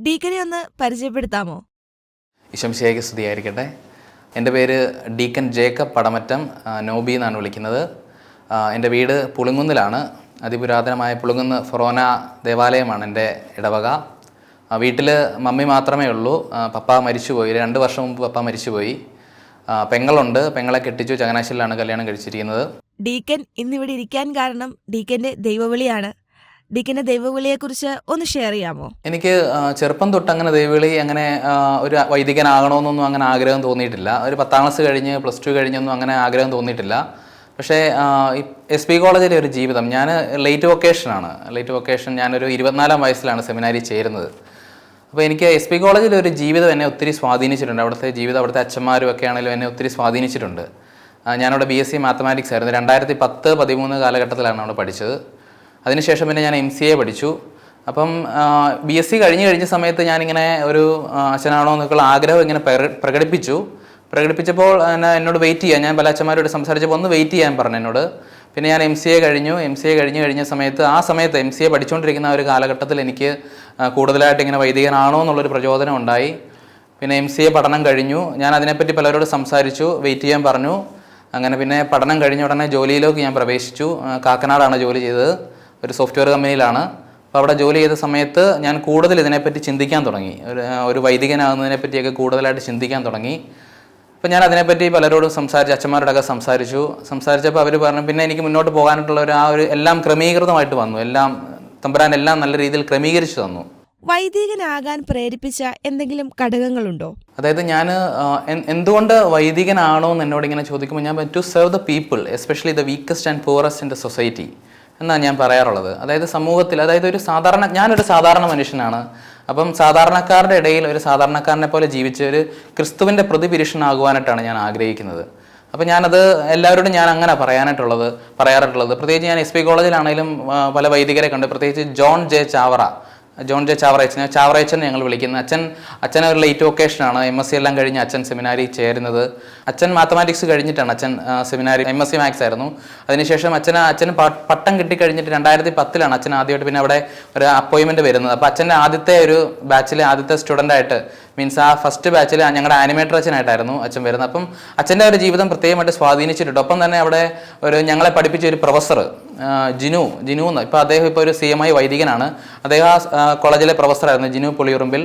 ഡീക്കനെ ഒന്ന് പരിചയപ്പെടുത്താമോ? ഈശോമിശിഹായ്ക്ക് സ്തുതിയായിരിക്കട്ടെ. എൻ്റെ പേര് ഡീക്കൻ ജേക്കബ് പടമറ്റം, നോബി എന്നാണ് വിളിക്കുന്നത്. എൻ്റെ വീട് പുളിങ്കുന്നിലാണ്. അതിപുരാതനമായ പുളിങ്കുന്ന് ഫൊറോന ദേവാലയമാണ് എൻ്റെ ഇടവക. വീട്ടിൽ മമ്മി മാത്രമേ ഉള്ളൂ. പപ്പ മരിച്ചുപോയി. 2 വർഷം മുമ്പ് പപ്പ മരിച്ചുപോയി. പെങ്ങളുണ്ട്. പെങ്ങളെ കെട്ടിച്ചു. ചങ്ങനാശ്ശേരിയിലാണ് കല്യാണം കഴിച്ചിരിക്കുന്നത്. ഡീക്കൻ ഇന്നിവിടെ ഇരിക്കാൻ കാരണം ഡീക്കൻ്റെ ദൈവവിളിയാണ്. ഡീക്കൻ്റെ ദൈവവിളിയെക്കുറിച്ച് ഒന്ന് ഷെയർ ചെയ്യാമോ? എനിക്ക് ചെറുപ്പം തൊട്ട് അങ്ങനെ ദൈവവിളി അങ്ങനെ ഒരു വൈദികനാകണമെന്നൊന്നും അങ്ങനെ ആഗ്രഹം തോന്നിയിട്ടില്ല. ഒരു 10ാം ക്ലാസ് കഴിഞ്ഞ് +2 കഴിഞ്ഞൊന്നും അങ്ങനെ ആഗ്രഹം തോന്നിയിട്ടില്ല. പക്ഷേ SP കോളേജിലെ ഒരു ജീവിതം, ഞാൻ ലേറ്റ് വൊക്കേഷൻ ഞാനൊരു 24ാം വയസ്സിലാണ് സെമിനാരി ചേരുന്നത്. അപ്പോൾ എനിക്ക് SP കോളേജിലെ ഒരു ജീവിതം എന്നെ ഒത്തിരി സ്വാധീനിച്ചിട്ടുണ്ട്. അവിടുത്തെ ജീവിതം, അവിടുത്തെ അച്ഛന്മാരും ഒക്കെ ആണെങ്കിലും എന്നെ ഒത്തിരി സ്വാധീനിച്ചിട്ടുണ്ട്. ഞാനവിടെ BSc മാത്തമാറ്റിക്സ് ആയിരുന്നു. 2010-13 കാലഘട്ടത്തിലാണ് അവിടെ പഠിച്ചത്. അതിനുശേഷം പിന്നെ ഞാൻ MCA പഠിച്ചു. അപ്പം BSc കഴിഞ്ഞ സമയത്ത് ഞാനിങ്ങനെ ഒരു അച്ഛനാണോ എന്നൊക്കെയുള്ള ആഗ്രഹം ഇങ്ങനെ പ്രകടിപ്പിച്ചപ്പോൾ എന്നോട് വെയിറ്റ് ചെയ്യാൻ, ഞാൻ പല അച്ഛന്മാരോട് സംസാരിച്ചപ്പോൾ ഒന്ന് വെയിറ്റ് ചെയ്യാൻ പറഞ്ഞു എന്നോട്. പിന്നെ ഞാൻ MCA കഴിഞ്ഞ സമയത്ത് MCA പഠിച്ചുകൊണ്ടിരിക്കുന്ന ഒരു കാലഘട്ടത്തിൽ എനിക്ക് കൂടുതലായിട്ട് ഇങ്ങനെ വൈദികനാണോ എന്നുള്ളൊരു പ്രചോദനം ഉണ്ടായി. പിന്നെ MCA പഠനം കഴിഞ്ഞു. ഞാൻ അതിനെപ്പറ്റി പലരോട് സംസാരിച്ചു, വെയിറ്റ് ചെയ്യാൻ പറഞ്ഞു. അങ്ങനെ പിന്നെ പഠനം കഴിഞ്ഞ ഉടനെ ജോലിയിലേക്ക് ഞാൻ പ്രവേശിച്ചു. കാക്കനാടാണ് ജോലി ചെയ്തത്, ഒരു സോഫ്റ്റ്വെയർ കമ്പനിയിലാണ്. അപ്പോൾ അവിടെ ജോലി ചെയ്ത സമയത്ത് ഞാൻ കൂടുതൽ ഇതിനെപ്പറ്റി ചിന്തിക്കാൻ തുടങ്ങി. ഒരു വൈദികനാകുന്നതിനെ പറ്റിയൊക്കെ കൂടുതലായിട്ട് ചിന്തിക്കാൻ തുടങ്ങി. അപ്പോൾ ഞാൻ അതിനെപ്പറ്റി പലരോടും അച്ഛന്മാരോടൊക്കെ സംസാരിച്ചപ്പോൾ അവർ പറഞ്ഞു പിന്നെ എനിക്ക് മുന്നോട്ട് പോകാനായിട്ടുള്ള ഒരു എല്ലാം ക്രമീകൃതമായിട്ട് വന്നു. തമ്പുരാൻ എല്ലാം നല്ല രീതിയിൽ ക്രമീകരിച്ചു തന്നു. വൈദികനാകാൻ പ്രേരിപ്പിച്ച എന്തെങ്കിലും ഘടകങ്ങളുണ്ടോ? അതായത് ഞാൻ എന്തുകൊണ്ട് വൈദികനാണോ എന്ന് എന്നോട് ഇങ്ങനെ ചോദിക്കുമ്പോൾ ഞാൻ to serve the people, especially the weakest and poorest in the society എന്നാണ് ഞാൻ പറയാറുള്ളത്. അതായത് സമൂഹത്തിൽ, അതായത് ഞാനൊരു സാധാരണ മനുഷ്യനാണ്. അപ്പം സാധാരണക്കാരുടെ ഇടയിൽ ഒരു സാധാരണക്കാരനെ പോലെ ജീവിച്ച് ഒരു ക്രിസ്തുവിൻ്റെ പ്രതിപുരുഷനാകുവാനായിട്ടാണ് ഞാൻ ആഗ്രഹിക്കുന്നത്. അപ്പോൾ ഞാനത് എല്ലാവരോടും ഞാൻ അങ്ങനെ പറയാറായിട്ടുള്ളത്. പ്രത്യേകിച്ച് ഞാൻ SP കോളേജിലാണെങ്കിലും പല വൈദികരെ കണ്ട്, പ്രത്യേകിച്ച് ജോൺ ജെ ചാവറയച്ചൻ ഞങ്ങൾ വിളിക്കുന്ന അച്ഛൻ ഒരു ലേറ്റ് വൊക്കേഷനാണ്. MSc എല്ലാം കഴിഞ്ഞ് അച്ഛൻ സെമിനാരി ചേരുന്നത്. അച്ഛൻ മാത്തമാറ്റിക്സ് കഴിഞ്ഞിട്ടാണ് അച്ഛൻ സെമിനാരി MSc മാത്സ് ആയിരുന്നു. അതിനുശേഷം അച്ഛന് പട്ടം കിട്ടിക്കഴിഞ്ഞിട്ട് 2010 അച്ഛൻ ആദ്യമായിട്ട് പിന്നെ അവിടെ ഒരു അപ്പോയിൻമെൻറ്റ് വരുന്നത്. അപ്പോൾ അച്ഛൻ്റെ ആദ്യത്തെ ഒരു ബാച്ചിലെ ആദ്യത്തെ സ്റ്റുഡൻ്റായിട്ട്, മീൻസ് ആ ഫസ്റ്റ് ബാച്ചിൽ ഞങ്ങളുടെ ആനിമേറ്റർ അച്ഛനായിട്ടായിരുന്നു അച്ഛൻ വരുന്നത്. അപ്പം അച്ഛൻ്റെ ഒരു ജീവിതം പ്രത്യേകമായിട്ട് സ്വാധീനിച്ചിട്ടുണ്ട്. ഒപ്പം തന്നെ അവിടെ ഞങ്ങളെ പഠിപ്പിച്ച ഒരു പ്രൊഫസർ ജിനു എന്ന്, ഇപ്പോൾ അദ്ദേഹം ഇപ്പോൾ ഒരു CMI വൈദികനാണ്. അദ്ദേഹം ആ കോളേജിലെ പ്രൊഫസറായിരുന്നു, ജിനു പുളിയുറുമ്പിൽ.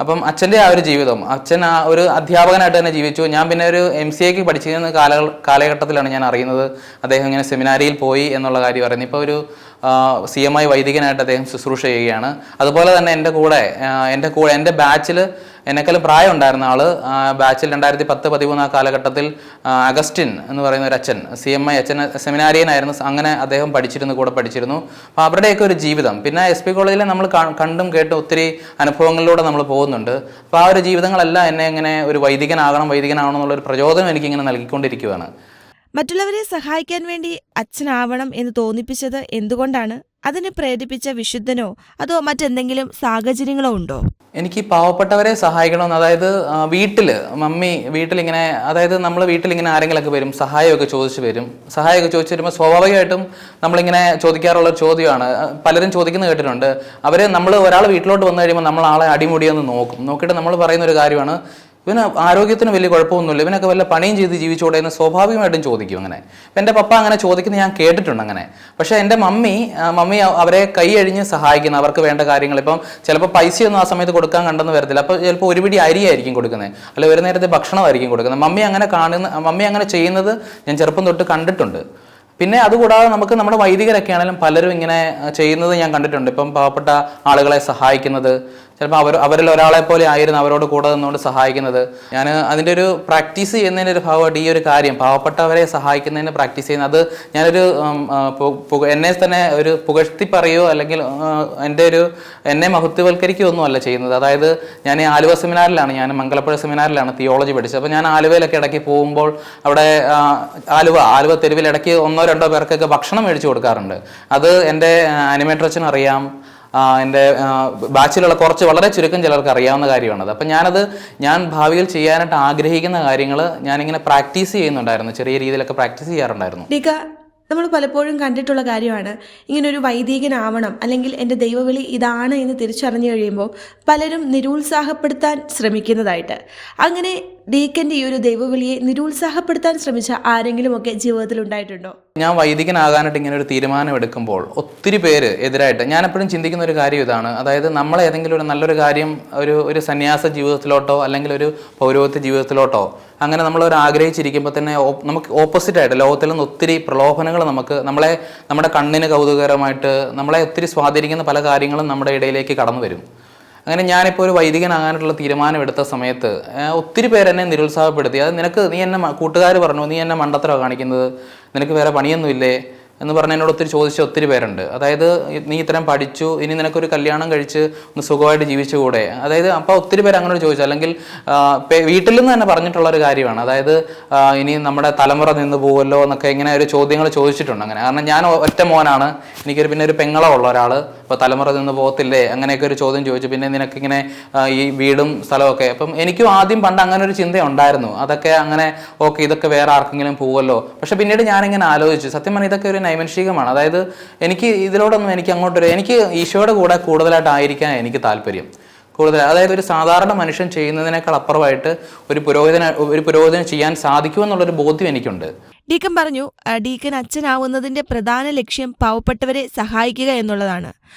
അപ്പം അച്ഛൻ്റെ ആ ഒരു ജീവിതം, അച്ഛൻ ആ ഒരു അധ്യാപകനായിട്ട് തന്നെ ജീവിച്ചു. ഞാൻ പിന്നെ ഒരു MCAക്ക് പഠിച്ചിരുന്ന കാലഘട്ടത്തിലാണ് ഞാൻ അറിയുന്നത് അദ്ദേഹം ഇങ്ങനെ സെമിനാരിയിൽ പോയി എന്നുള്ള കാര്യം അറിയുന്നത്. ഇപ്പോൾ ഒരു CMI വൈദികനായിട്ട് അദ്ദേഹം ശുശ്രൂഷ ചെയ്യുകയാണ്. അതുപോലെ തന്നെ എൻ്റെ ബാച്ചിൽ എന്നെക്കാളും പ്രായം ഉണ്ടായിരുന്ന ആൾ, ബാച്ചിൽ 2010-13 ആ കാലഘട്ടത്തിൽ അഗസ്റ്റിൻ എന്ന് പറയുന്ന ഒരു അച്ഛൻ, CMI അച്ഛൻ സെമിനാരിയനായിരുന്നു. അങ്ങനെ അദ്ദേഹം കൂടെ പഠിച്ചിരുന്നു. അപ്പോൾ അവരുടെയൊക്കെ ഒരു ജീവിതം, പിന്നെ SP കോളേജിൽ നമ്മൾ കണ്ടും കേട്ടും ഒത്തിരി അനുഭവങ്ങളിലൂടെ നമ്മൾ പോകുന്നുണ്ട്. അപ്പോൾ ആ ഒരു ജീവിതങ്ങളെല്ലാം എന്നെ ഇങ്ങനെ ഒരു വൈദികനാകണം എന്നുള്ളൊരു പ്രചോദനം എനിക്കിങ്ങനെ നൽകിക്കൊണ്ടിരിക്കുകയാണ്. മറ്റുള്ളവരെ സഹായിക്കാൻ വേണ്ടി അച്ഛനാവണം എന്ന് തോന്നിപ്പിച്ചത് എന്തുകൊണ്ടാണ്? അതിനെ പ്രേരിപ്പിച്ച വിശുദ്ധനോ അതോ മറ്റെന്തെങ്കിലും സാഹചര്യങ്ങളോ ഉണ്ടോ? എനിക്ക് പാവപ്പെട്ടവരെ സഹായിക്കണമെന്ന്, അതായത് മമ്മി വീട്ടിലിങ്ങനെ, അതായത് നമ്മൾ വീട്ടിലിങ്ങനെ ആരെങ്കിലുമൊക്കെ വരും, സഹായമൊക്കെ ചോദിച്ചു വരുമ്പോൾ സ്വാഭാവികമായിട്ടും നമ്മളിങ്ങനെ ചോദിക്കാറുള്ളൊരു ചോദ്യമാണ്, പലരും ചോദിക്കുന്നത് കേട്ടിട്ടുണ്ട്. ഒരാൾ വീട്ടിലോട്ട് വന്നു കഴിയുമ്പോൾ നമ്മൾ ആളെ അടിമുടിയൊന്ന് നോക്കിയിട്ട് നമ്മൾ പറയുന്ന ഒരു കാര്യമാണ്, ഇവന് ആരോഗ്യത്തിന് വലിയ കുഴപ്പമൊന്നുമില്ല, ഇവനൊക്കെ വല്ല പണിയും ചെയ്ത് ജീവിച്ചോടെ എന്ന് സ്വാഭാവികമായിട്ടും ചോദിക്കും. അങ്ങനെ അപ്പം എൻ്റെ പപ്പ അങ്ങനെ ചോദിക്കുന്നത് ഞാൻ കേട്ടിട്ടുണ്ട് അങ്ങനെ. പക്ഷേ എൻ്റെ മമ്മി അവരെ കൈയഴിഞ്ഞ് സഹായിക്കുന്നത്, അവർക്ക് വേണ്ട കാര്യങ്ങൾ, ഇപ്പം ചിലപ്പോൾ പൈസയൊന്നും ആ സമയത്ത് കൊടുക്കാൻ കണ്ടെന്ന് വരത്തില്ല. അപ്പോൾ ചിലപ്പോൾ ഒരു പിടി അരിയായിരിക്കും കൊടുക്കുന്നത്, അല്ല ഒരു നേരത്തെ ഭക്ഷണമായിരിക്കും കൊടുക്കുന്നത്. മമ്മി അങ്ങനെ ചെയ്യുന്നത് ഞാൻ ചെറുപ്പം തൊട്ട് കണ്ടിട്ടുണ്ട്. പിന്നെ അതുകൂടാതെ നമ്മുടെ വൈദികരൊക്കെ ആണെങ്കിലും പലരും ഇങ്ങനെ ചെയ്യുന്നത് ഞാൻ കണ്ടിട്ടുണ്ട്. ഇപ്പം പാവപ്പെട്ട ആളുകളെ സഹായിക്കുന്നത്, ചിലപ്പോൾ അവരിൽ ഒരാളെ പോലെ ആയിരുന്നു അവരോട് കൂടെ നിന്നുകൊണ്ട് സഹായിക്കുന്നത്. ഞാൻ അതിൻ്റെ ഒരു പ്രാക്ടീസ് ചെയ്യുന്നതിൻ്റെ ഒരു ഭാഗമായിട്ട് ഈ ഒരു കാര്യം, പാവപ്പെട്ടവരെ സഹായിക്കുന്നതിന് പ്രാക്ടീസ് ചെയ്യുന്നത്, അത് ഞാനൊരു എന്നെ തന്നെ ഒരു പുകഴ്ത്തി പറയുകയോ അല്ലെങ്കിൽ എന്നെ മഹത്വവൽക്കരിക്കുകയോ ഒന്നും അല്ല ചെയ്യുന്നത്. അതായത് ഞാൻ ഞാൻ മംഗലപ്പുഴ സെമിനാറിലാണ് തിയോളജി പഠിച്ചത്. അപ്പോൾ ഞാൻ ആലുവയിലൊക്കെ ഇടയ്ക്ക് പോകുമ്പോൾ അവിടെ ആലുവ തെരുവിൽ ഇടയ്ക്ക് 1-2 പേർക്കൊക്കെ ഭക്ഷണം മേടിച്ചു കൊടുക്കാറുണ്ട്. അത് എൻ്റെ ആനിമേറ്റർ അച്ഛനും അറിയാം, എൻ്റെ ബാച്ചിലുള്ള വളരെ ചുരുക്കം ചിലർക്ക് അറിയാവുന്ന കാര്യമാണത്. അപ്പം ഞാൻ ഭാവിയിൽ ചെയ്യാനായിട്ട് ആഗ്രഹിക്കുന്ന കാര്യങ്ങൾ ഞാനിങ്ങനെ പ്രാക്ടീസ് ചെയ്യുന്നുണ്ടായിരുന്നു, ചെറിയ രീതിയിലൊക്കെ പ്രാക്ടീസ് ചെയ്യാറുണ്ടായിരുന്നു. നമ്മൾ പലപ്പോഴും കണ്ടിട്ടുള്ള കാര്യമാണ്, ഇങ്ങനൊരു വൈദികനാവണം അല്ലെങ്കിൽ എൻ്റെ ദൈവവിളി ഇതാണ് എന്ന് തിരിച്ചറിഞ്ഞു കഴിയുമ്പോൾ പലരും നിരുത്സാഹപ്പെടുത്താൻ ശ്രമിക്കുന്നതായിട്ട്. അങ്ങനെ ഡീക്കൻ്റെ ഈ ഒരു ദൈവവിളിയെ നിരുത്സാഹപ്പെടുത്താൻ ശ്രമിച്ച ആരെങ്കിലുമൊക്കെ ജീവിതത്തിൽ ഉണ്ടായിട്ടുണ്ടോ? ഞാൻ വൈദികനാകാനായിട്ട് ഇങ്ങനെ ഒരു തീരുമാനം എടുക്കുമ്പോൾ ഒത്തിരി പേര് എതിരായിട്ട് ഞാൻ എപ്പോഴും ചിന്തിക്കുന്ന ഒരു കാര്യം ഇതാണ്. അതായത് നമ്മൾ ഏതെങ്കിലും ഒരു നല്ലൊരു കാര്യം ഒരു സന്യാസ ജീവിതത്തിലോട്ടോ അല്ലെങ്കിൽ ഒരു പൗരോഹിത്യ ജീവിതത്തിലോട്ടോ അങ്ങനെ നമ്മളൊരു ആഗ്രഹിച്ചിരിക്കുമ്പോൾ തന്നെ നമുക്ക് ഓപ്പോസിറ്റായിട്ട് ലോകത്തിൽ നിന്ന് ഒത്തിരി പ്രലോഭനങ്ങൾ നമ്മുടെ കണ്ണിന് കൗതുകകരമായിട്ട് നമ്മളെ ഒത്തിരി സ്വാധീനിക്കുന്ന പല കാര്യങ്ങളും നമ്മുടെ ഇടയിലേക്ക് കടന്നു വരും. അങ്ങനെ ഞാനിപ്പോൾ ഒരു വൈദികനാകാനായിട്ടുള്ള തീരുമാനം എടുത്ത സമയത്ത് ഒത്തിരി പേരെന്നെ നിരുത്സാഹപ്പെടുത്തി. അത് നീ എന്നെ കൂട്ടുകാർ പറഞ്ഞു, നീ എന്നെ മണ്ടത്തരമാണ് കാണിക്കുന്നത്, നിനക്ക് വേറെ പണിയൊന്നുമില്ലേ എന്ന് പറഞ്ഞ് എന്നോട് ചോദിച്ച ഒത്തിരി പേരുണ്ട്. അതായത് നീ ഇത്രയും പഠിച്ചു, ഇനി നിനക്കൊരു കല്യാണം കഴിച്ച് ഒന്ന് സുഖമായിട്ട് ജീവിച്ചുകൂടെ? അതായത് അപ്പോൾ ഒത്തിരി പേര് അങ്ങനെ ചോദിച്ചു. അല്ലെങ്കിൽ വീട്ടിൽ നിന്ന് തന്നെ പറഞ്ഞിട്ടുള്ളൊരു കാര്യമാണ്. അതായത് ഇനി നമ്മുടെ തലമുറ നിന്ന് പോകുമല്ലോ എന്നൊക്കെ ഇങ്ങനെ ഒരു ചോദ്യങ്ങൾ ചോദിച്ചിട്ടുണ്ട്. അങ്ങനെ കാരണം ഞാൻ ഒറ്റ മോനാണ്, പിന്നെ ഒരു പെങ്ങളോ ഉള്ള ഒരാൾ, ഇപ്പോൾ തലമുറ നിന്ന് പോകത്തില്ലേ അങ്ങനെയൊക്കെ ഒരു ചോദ്യം ചോദിച്ചു. പിന്നെ നിനക്കിങ്ങനെ ഈ വീടും സ്ഥലമൊക്കെ. അപ്പം എനിക്കും ആദ്യം പണ്ട് അങ്ങനെ ഒരു ചിന്ത ഉണ്ടായിരുന്നു. അതൊക്കെ അങ്ങനെ ഓക്കെ, ഇതൊക്കെ വേറെ ആർക്കെങ്കിലും പോകുമല്ലോ. പക്ഷെ പിന്നീട് ഞാനിങ്ങനെ ആലോചിച്ചു, സത്യം പറഞ്ഞാൽ ഇതൊക്കെ ഒരു നൈമൻഷികമാണ്. അതായത് എനിക്ക് ഇതിലോടൊന്നും എനിക്ക് ഈശോയുടെ കൂടെ കൂടുതലായിട്ടായിരിക്കാൻ എനിക്ക് താല്പര്യം കൂടുതൽ. അതായത് ഒരു സാധാരണ മനുഷ്യൻ ചെയ്യുന്നതിനേക്കാൾ അപ്പുറമായിട്ട് ഒരു പുരോഹിതന് ചെയ്യാൻ സാധിക്കുമെന്നുള്ളൊരു ബോധ്യം എനിക്കുണ്ട്. ഡീക്കൻ പറഞ്ഞു, ഡീക്കൻ അച്ഛനാവുന്നതിൻ്റെ പ്രധാന ലക്ഷ്യം പാവപ്പെട്ടവരെ സഹായിക്കുക എന്നുള്ളതാണ്.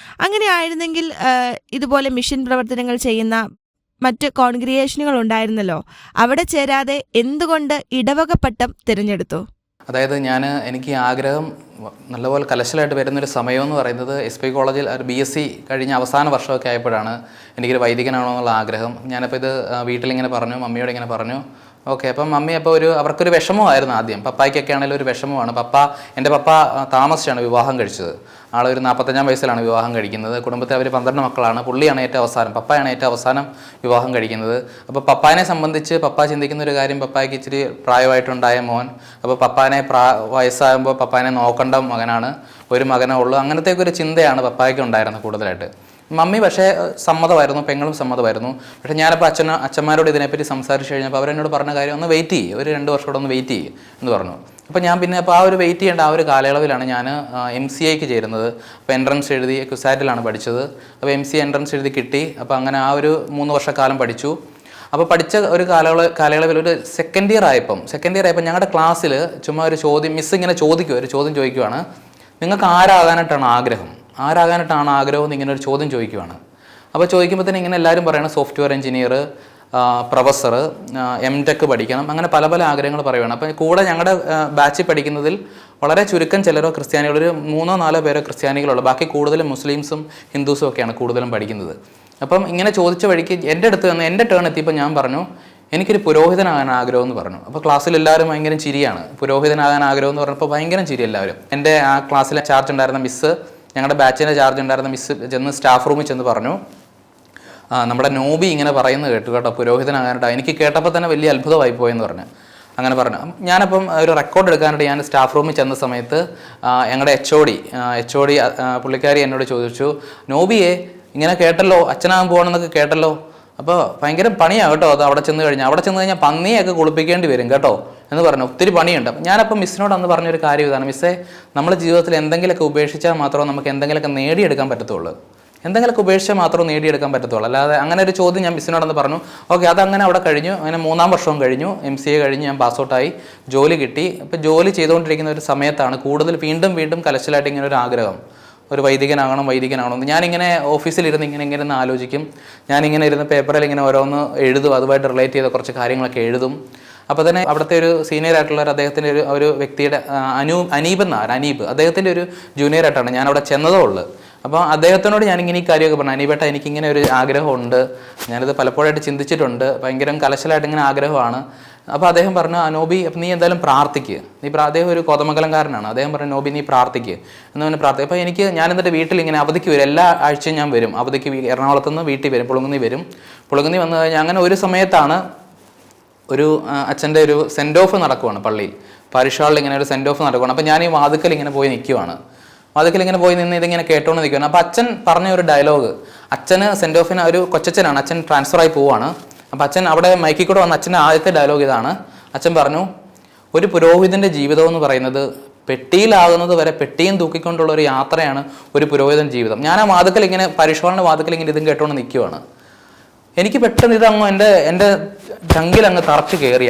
അങ്ങനെ ആയിരുന്നെങ്കിൽ ഇതുപോലെ മിഷൻ പ്രവർത്തനങ്ങൾ ചെയ്യുന്ന മറ്റ് കോൺഗ്രിഗേഷനുകൾ ഉണ്ടായിരുന്നല്ലോ, അവിടെ ചേരാതെ എന്തുകൊണ്ട് ഇടവക പട്ടം തിരഞ്ഞെടുത്തു? അതായത് എനിക്ക് ആഗ്രഹം നല്ലപോലെ കലശലായിട്ട് വരുന്നൊരു സമയമെന്ന് പറയുന്നത് SP കോളേജിൽ ഒരു BSc കഴിഞ്ഞ അവസാന വർഷമൊക്കെ ആയപ്പോഴാണ് എനിക്കൊരു വൈദികനാണോ എന്നുള്ള ആഗ്രഹം. ഞാനപ്പോൾ ഇത് വീട്ടിലിങ്ങനെ പറഞ്ഞു, മമ്മിയോട് ഇങ്ങനെ പറഞ്ഞു. ഓക്കെ, അപ്പം മമ്മി അപ്പോൾ അവർക്കൊരു വിഷമമായിരുന്നു ആദ്യം. പപ്പായ്ക്കൊക്കെ ആണെങ്കിലും ഒരു വിഷമമാണ്. എൻ്റെ പപ്പ താമസിച്ചാണ് വിവാഹം കഴിച്ചത്. ആളൊരു 45-ാം വയസ്സിലാണ് വിവാഹം കഴിക്കുന്നത്. കുടുംബത്തിൽ അവർ 12 മക്കളാണ്. പപ്പയാണ് ഏറ്റവും അവസാനം വിവാഹം കഴിക്കുന്നത്. അപ്പോൾ പപ്പാനെ സംബന്ധിച്ച് പപ്പ ചിന്തിക്കുന്ന ഒരു കാര്യം, പപ്പായ്ക്ക് ഇച്ചിരി പ്രായമായിട്ടുണ്ടായ മോൻ, അപ്പോൾ വയസ്സാകുമ്പോൾ പപ്പാനെ നോക്കേണ്ട മകനാണ്, ഒരു മകനേ ഉള്ളൂ. അങ്ങനത്തെയൊക്കെ ഒരു ചിന്തയാണ് പപ്പായ്ക്ക് ഉണ്ടായിരുന്നത് കൂടുതലായിട്ട്. മമ്മി പക്ഷേ സമ്മതമായിരുന്നു, പെങ്ങളും സമ്മതമായിരുന്നു. പക്ഷേ ഞാനപ്പോൾ അച്ഛന്മാരോട് ഇതിനെപ്പറ്റി സംസാരിച്ച് കഴിഞ്ഞപ്പോൾ അവരെന്നോട് പറഞ്ഞ കാര്യം, ഒന്ന് വെയിറ്റ് ചെയ്യും, ഒരു 2 വർഷം കൂടെ ഒന്ന് വെയിറ്റ് ചെയ്യും എന്ന് പറഞ്ഞു. അപ്പോൾ ഞാൻ പിന്നെ ആ ഒരു വെയിറ്റ് ചെയ്യേണ്ട ആ ഒരു കാലയളവിലാണ് ഞാൻ MCAക്ക് ചേരുന്നത്. അപ്പോൾ എൻട്രൻസ് എഴുതി ക്യുസാറ്റിലാണ് പഠിച്ചത്. അപ്പോൾ MCA എൻട്രൻസ് എഴുതി കിട്ടി. അപ്പോൾ അങ്ങനെ ആ ഒരു 3 വർഷക്കാലം പഠിച്ചു. അപ്പോൾ പഠിച്ച ഒരു കാലയളവിൽ ഒരു സെക്കൻഡ് ഇയർ ആയപ്പം ഞങ്ങളുടെ ക്ലാസ്സിൽ ചുമ്മാ ഒരു ചോദ്യം മിസ് ഇങ്ങനെ ചോദിക്കുവാണ്, നിങ്ങൾക്ക് ആരാകാനായിട്ടാണ് ആഗ്രഹം എന്ന് ഇങ്ങനെ ഒരു ചോദ്യം ചോദിക്കുവാണ്. അപ്പോൾ ചോദിക്കുമ്പോൾ തന്നെ ഇങ്ങനെ എല്ലാവരും പറയണം സോഫ്റ്റ്വെയർ എഞ്ചിനീയർ, പ്രൊഫസർ, MTech പഠിക്കണം, അങ്ങനെ പല പല ആഗ്രഹങ്ങൾ പറയുകയാണ്. അപ്പോൾ കൂടെ ഞങ്ങളുടെ ബാച്ചിൽ പഠിക്കുന്നതിൽ വളരെ ചുരുക്കം ചിലരോ ക്രിസ്ത്യാനികൾ, ഒരു 3-4 പേരോ ക്രിസ്ത്യാനികളുള്ളൂ. ബാക്കി കൂടുതലും മുസ്ലിംസും ഹിന്ദുസും ഒക്കെയാണ് കൂടുതലും പഠിക്കുന്നത്. അപ്പം ഇങ്ങനെ ചോദിച്ച വഴിക്ക് എൻ്റെ ടേൺ എത്തിയപ്പോൾ ഞാൻ പറഞ്ഞു, എനിക്കൊരു പുരോഹിതനാകാൻ ആഗ്രഹം എന്ന് പറഞ്ഞു. അപ്പോൾ ക്ലാസ്സിൽ എല്ലാവരും ഭയങ്കര ചിരിയാണ്. പുരോഹിതനാകാൻ ആഗ്രഹം എന്ന് പറഞ്ഞപ്പോൾ ഭയങ്കര ചിരി എല്ലാവരും. എൻ്റെ ആ ക്ലാസ്സിലെ ചാർജ് ഉണ്ടായിരുന്ന മിസ്സ്, ഞങ്ങളുടെ ബാച്ചിൻ്റെ ചാർജ് ഉണ്ടായിരുന്ന മിസ്സ് ചെന്ന് സ്റ്റാഫ് റൂമിൽ ചെന്ന് പറഞ്ഞു, നമ്മുടെ നോബി ഇങ്ങനെ പറയുന്നത് കേട്ടോ പുരോഹിതനാകാനായിട്ട്. എനിക്ക് കേട്ടപ്പോൾ തന്നെ വലിയ അത്ഭുതമായി പോയെന്ന് പറഞ്ഞു. അങ്ങനെ പറഞ്ഞു. ഞാനപ്പം ഒരു റെക്കോർഡ് എടുക്കാനായിട്ട് ഞാൻ സ്റ്റാഫ് റൂമിൽ ചെന്ന സമയത്ത് ഞങ്ങളുടെ എച്ച് ഒ ഡി പുള്ളിക്കാരി എന്നോട് ചോദിച്ചു, നോബിയെ ഇങ്ങനെ കേട്ടല്ലോ, അച്ഛനാകാൻ പോകണമെന്നൊക്കെ കേട്ടല്ലോ, അപ്പോൾ ഭയങ്കര പണിയാണ് കേട്ടോ അത് അവിടെ ചെന്ന് കഴിഞ്ഞാൽ പന്നിയൊക്കെ കുളിപ്പിക്കേണ്ടി വരും കേട്ടോ എന്ന് പറഞ്ഞു. ഒത്തിരി പണിയുണ്ട്. ഞാനപ്പം മിസ്സിനോട് അന്ന് പറഞ്ഞൊരു കാര്യം ഇതാണ്, മിസ്സേ, നമ്മുടെ ജീവിതത്തിൽ എന്തെങ്കിലുമൊക്കെ ഉപേക്ഷിച്ചാൽ മാത്രമേ നമുക്ക് എന്തെങ്കിലുമൊക്കെ നേടിയെടുക്കാൻ പറ്റത്തുള്ളൂ. അല്ലാതെ അങ്ങനെ ഒരു ചോദ്യം ഞാൻ മിസ്സിനോടൊന്ന് പറഞ്ഞു. ഓക്കെ, അതങ്ങനെ അവിടെ കഴിഞ്ഞു. അങ്ങനെ 3-ാം വർഷവും കഴിഞ്ഞു. MCA കഴിഞ്ഞ് ഞാൻ പാസ്ഔട്ടായി, ജോലി കിട്ടി. അപ്പോൾ ജോലി ചെയ്തുകൊണ്ടിരിക്കുന്ന ഒരു സമയത്താണ് കൂടുതൽ വീണ്ടും കലശലായിട്ട് ഇങ്ങനെ ഒരു ആഗ്രഹം, ഒരു വൈദികനാകണം എന്ന്. ഞാനിങ്ങനെ ഓഫീസിലിരുന്ന് ഇങ്ങനെ ആലോചിക്കും. ഞാനിങ്ങനെ ഇരുന്ന് പേപ്പറിൽ ഇങ്ങനെ ഓരോന്ന് എഴുതും, അതുമായിട്ട് റിലേറ്റ് ചെയ്ത കുറച്ച് കാര്യങ്ങളൊക്കെ എഴുതും. അപ്പോൾ തന്നെ അവിടുത്തെ ഒരു സീനിയർ ആയിട്ടുള്ള അദ്ദേഹത്തിൻ്റെ ഒരു വ്യക്തിയുടെ അനീബ് അദ്ദേഹത്തിൻ്റെ ഒരു ജൂനിയറായിട്ടാണ് ഞാൻ അവിടെ ചെന്നതേ ഉള്ളൂ. അപ്പോൾ അദ്ദേഹത്തിനോട് ഞാനിങ്ങനെ ഈ കാര്യമൊക്കെ പറഞ്ഞു, അനീബേട്ട എനിക്കിങ്ങനെ ഒരു ആഗ്രഹമുണ്ട്, ഞാനിത് പലപ്പോഴായിട്ട് ചിന്തിച്ചിട്ടുണ്ട്, ഭയങ്കര കലശലായിട്ട് ഇങ്ങനെ ആഗ്രഹമാണ്. അപ്പോൾ അദ്ദേഹം പറഞ്ഞു, നോബി അപ്പം നീ എന്തായാലും പ്രാർത്ഥിക്കുക, അദ്ദേഹം ഒരു കോതമംഗലംകാരനാണ്. അദ്ദേഹം പറഞ്ഞു, നോബി നീ പ്രാർത്ഥിക്കുക എന്ന് പറഞ്ഞ് പ്രാർത്ഥിക്കും. അപ്പോൾ ഞാൻ എന്നിട്ട് വീട്ടിൽ ഇങ്ങനെ അവധിക്ക് വരും, എല്ലാ ആഴ്ചയും ഞാൻ വരും അവധിക്ക്, എറണാകുളത്തുനിന്ന് വീട്ടിൽ വരും, പുളുങ്ങുന്നി വന്നു കഴിഞ്ഞാൽ അങ്ങനെ ഒരു സമയത്താണ് ഒരു അച്ഛൻ്റെ ഒരു സെൻഡ് ഓഫ് നടക്കുവാണ് പള്ളിയിൽ, പരിഷാളിൽ ഇങ്ങനെ ഒരു സെൻഡ് ഓഫ് നടക്കുവാണ്. അപ്പോൾ ഞാൻ ഈ വാതുക്കൽ ഇങ്ങനെ പോയി നിൽക്കുവാണ്, ഇങ്ങനെ പോയി നിന്ന് ഇതിങ്ങനെ കേട്ടോണ്ട് നിൽക്കുകയാണ്. അപ്പോൾ അച്ഛൻ പറഞ്ഞ ഒരു ഡയലോഗ്, അച്ഛന് സെൻഡ് ഓഫിന് ഒരു കൊച്ചച്ഛനാണ്, അച്ഛൻ ട്രാൻസ്ഫറായി പോവാണ്. അപ്പോൾ അച്ഛൻ അവിടെ മൈക്കിൽ കൂടെ വന്ന അച്ഛൻ്റെ ആദ്യത്തെ ഡയലോഗ് ഇതാണ്. അച്ഛൻ പറഞ്ഞു, ഒരു പുരോഹിതൻ്റെ ജീവിതം എന്ന് പറയുന്നത് പെട്ടിയിലാകുന്നത് വരെ പെട്ടിയും തൂക്കിക്കൊണ്ടുള്ള ഒരു യാത്രയാണ് ഒരു പുരോഹിതൻ ജീവിതം. ഞാൻ ആ വാതിക്കൽ ഇങ്ങനെ പരിശോധന വാതിക്കൽ ഇങ്ങനെ ഇതും കേട്ടോണ്ട് നിൽക്കുവാണ്. എനിക്ക് പെട്ടെന്ന് ഇതങ്ങ് എൻ്റെ ചങ്കിലങ്ങ് തറച്ചു കയറി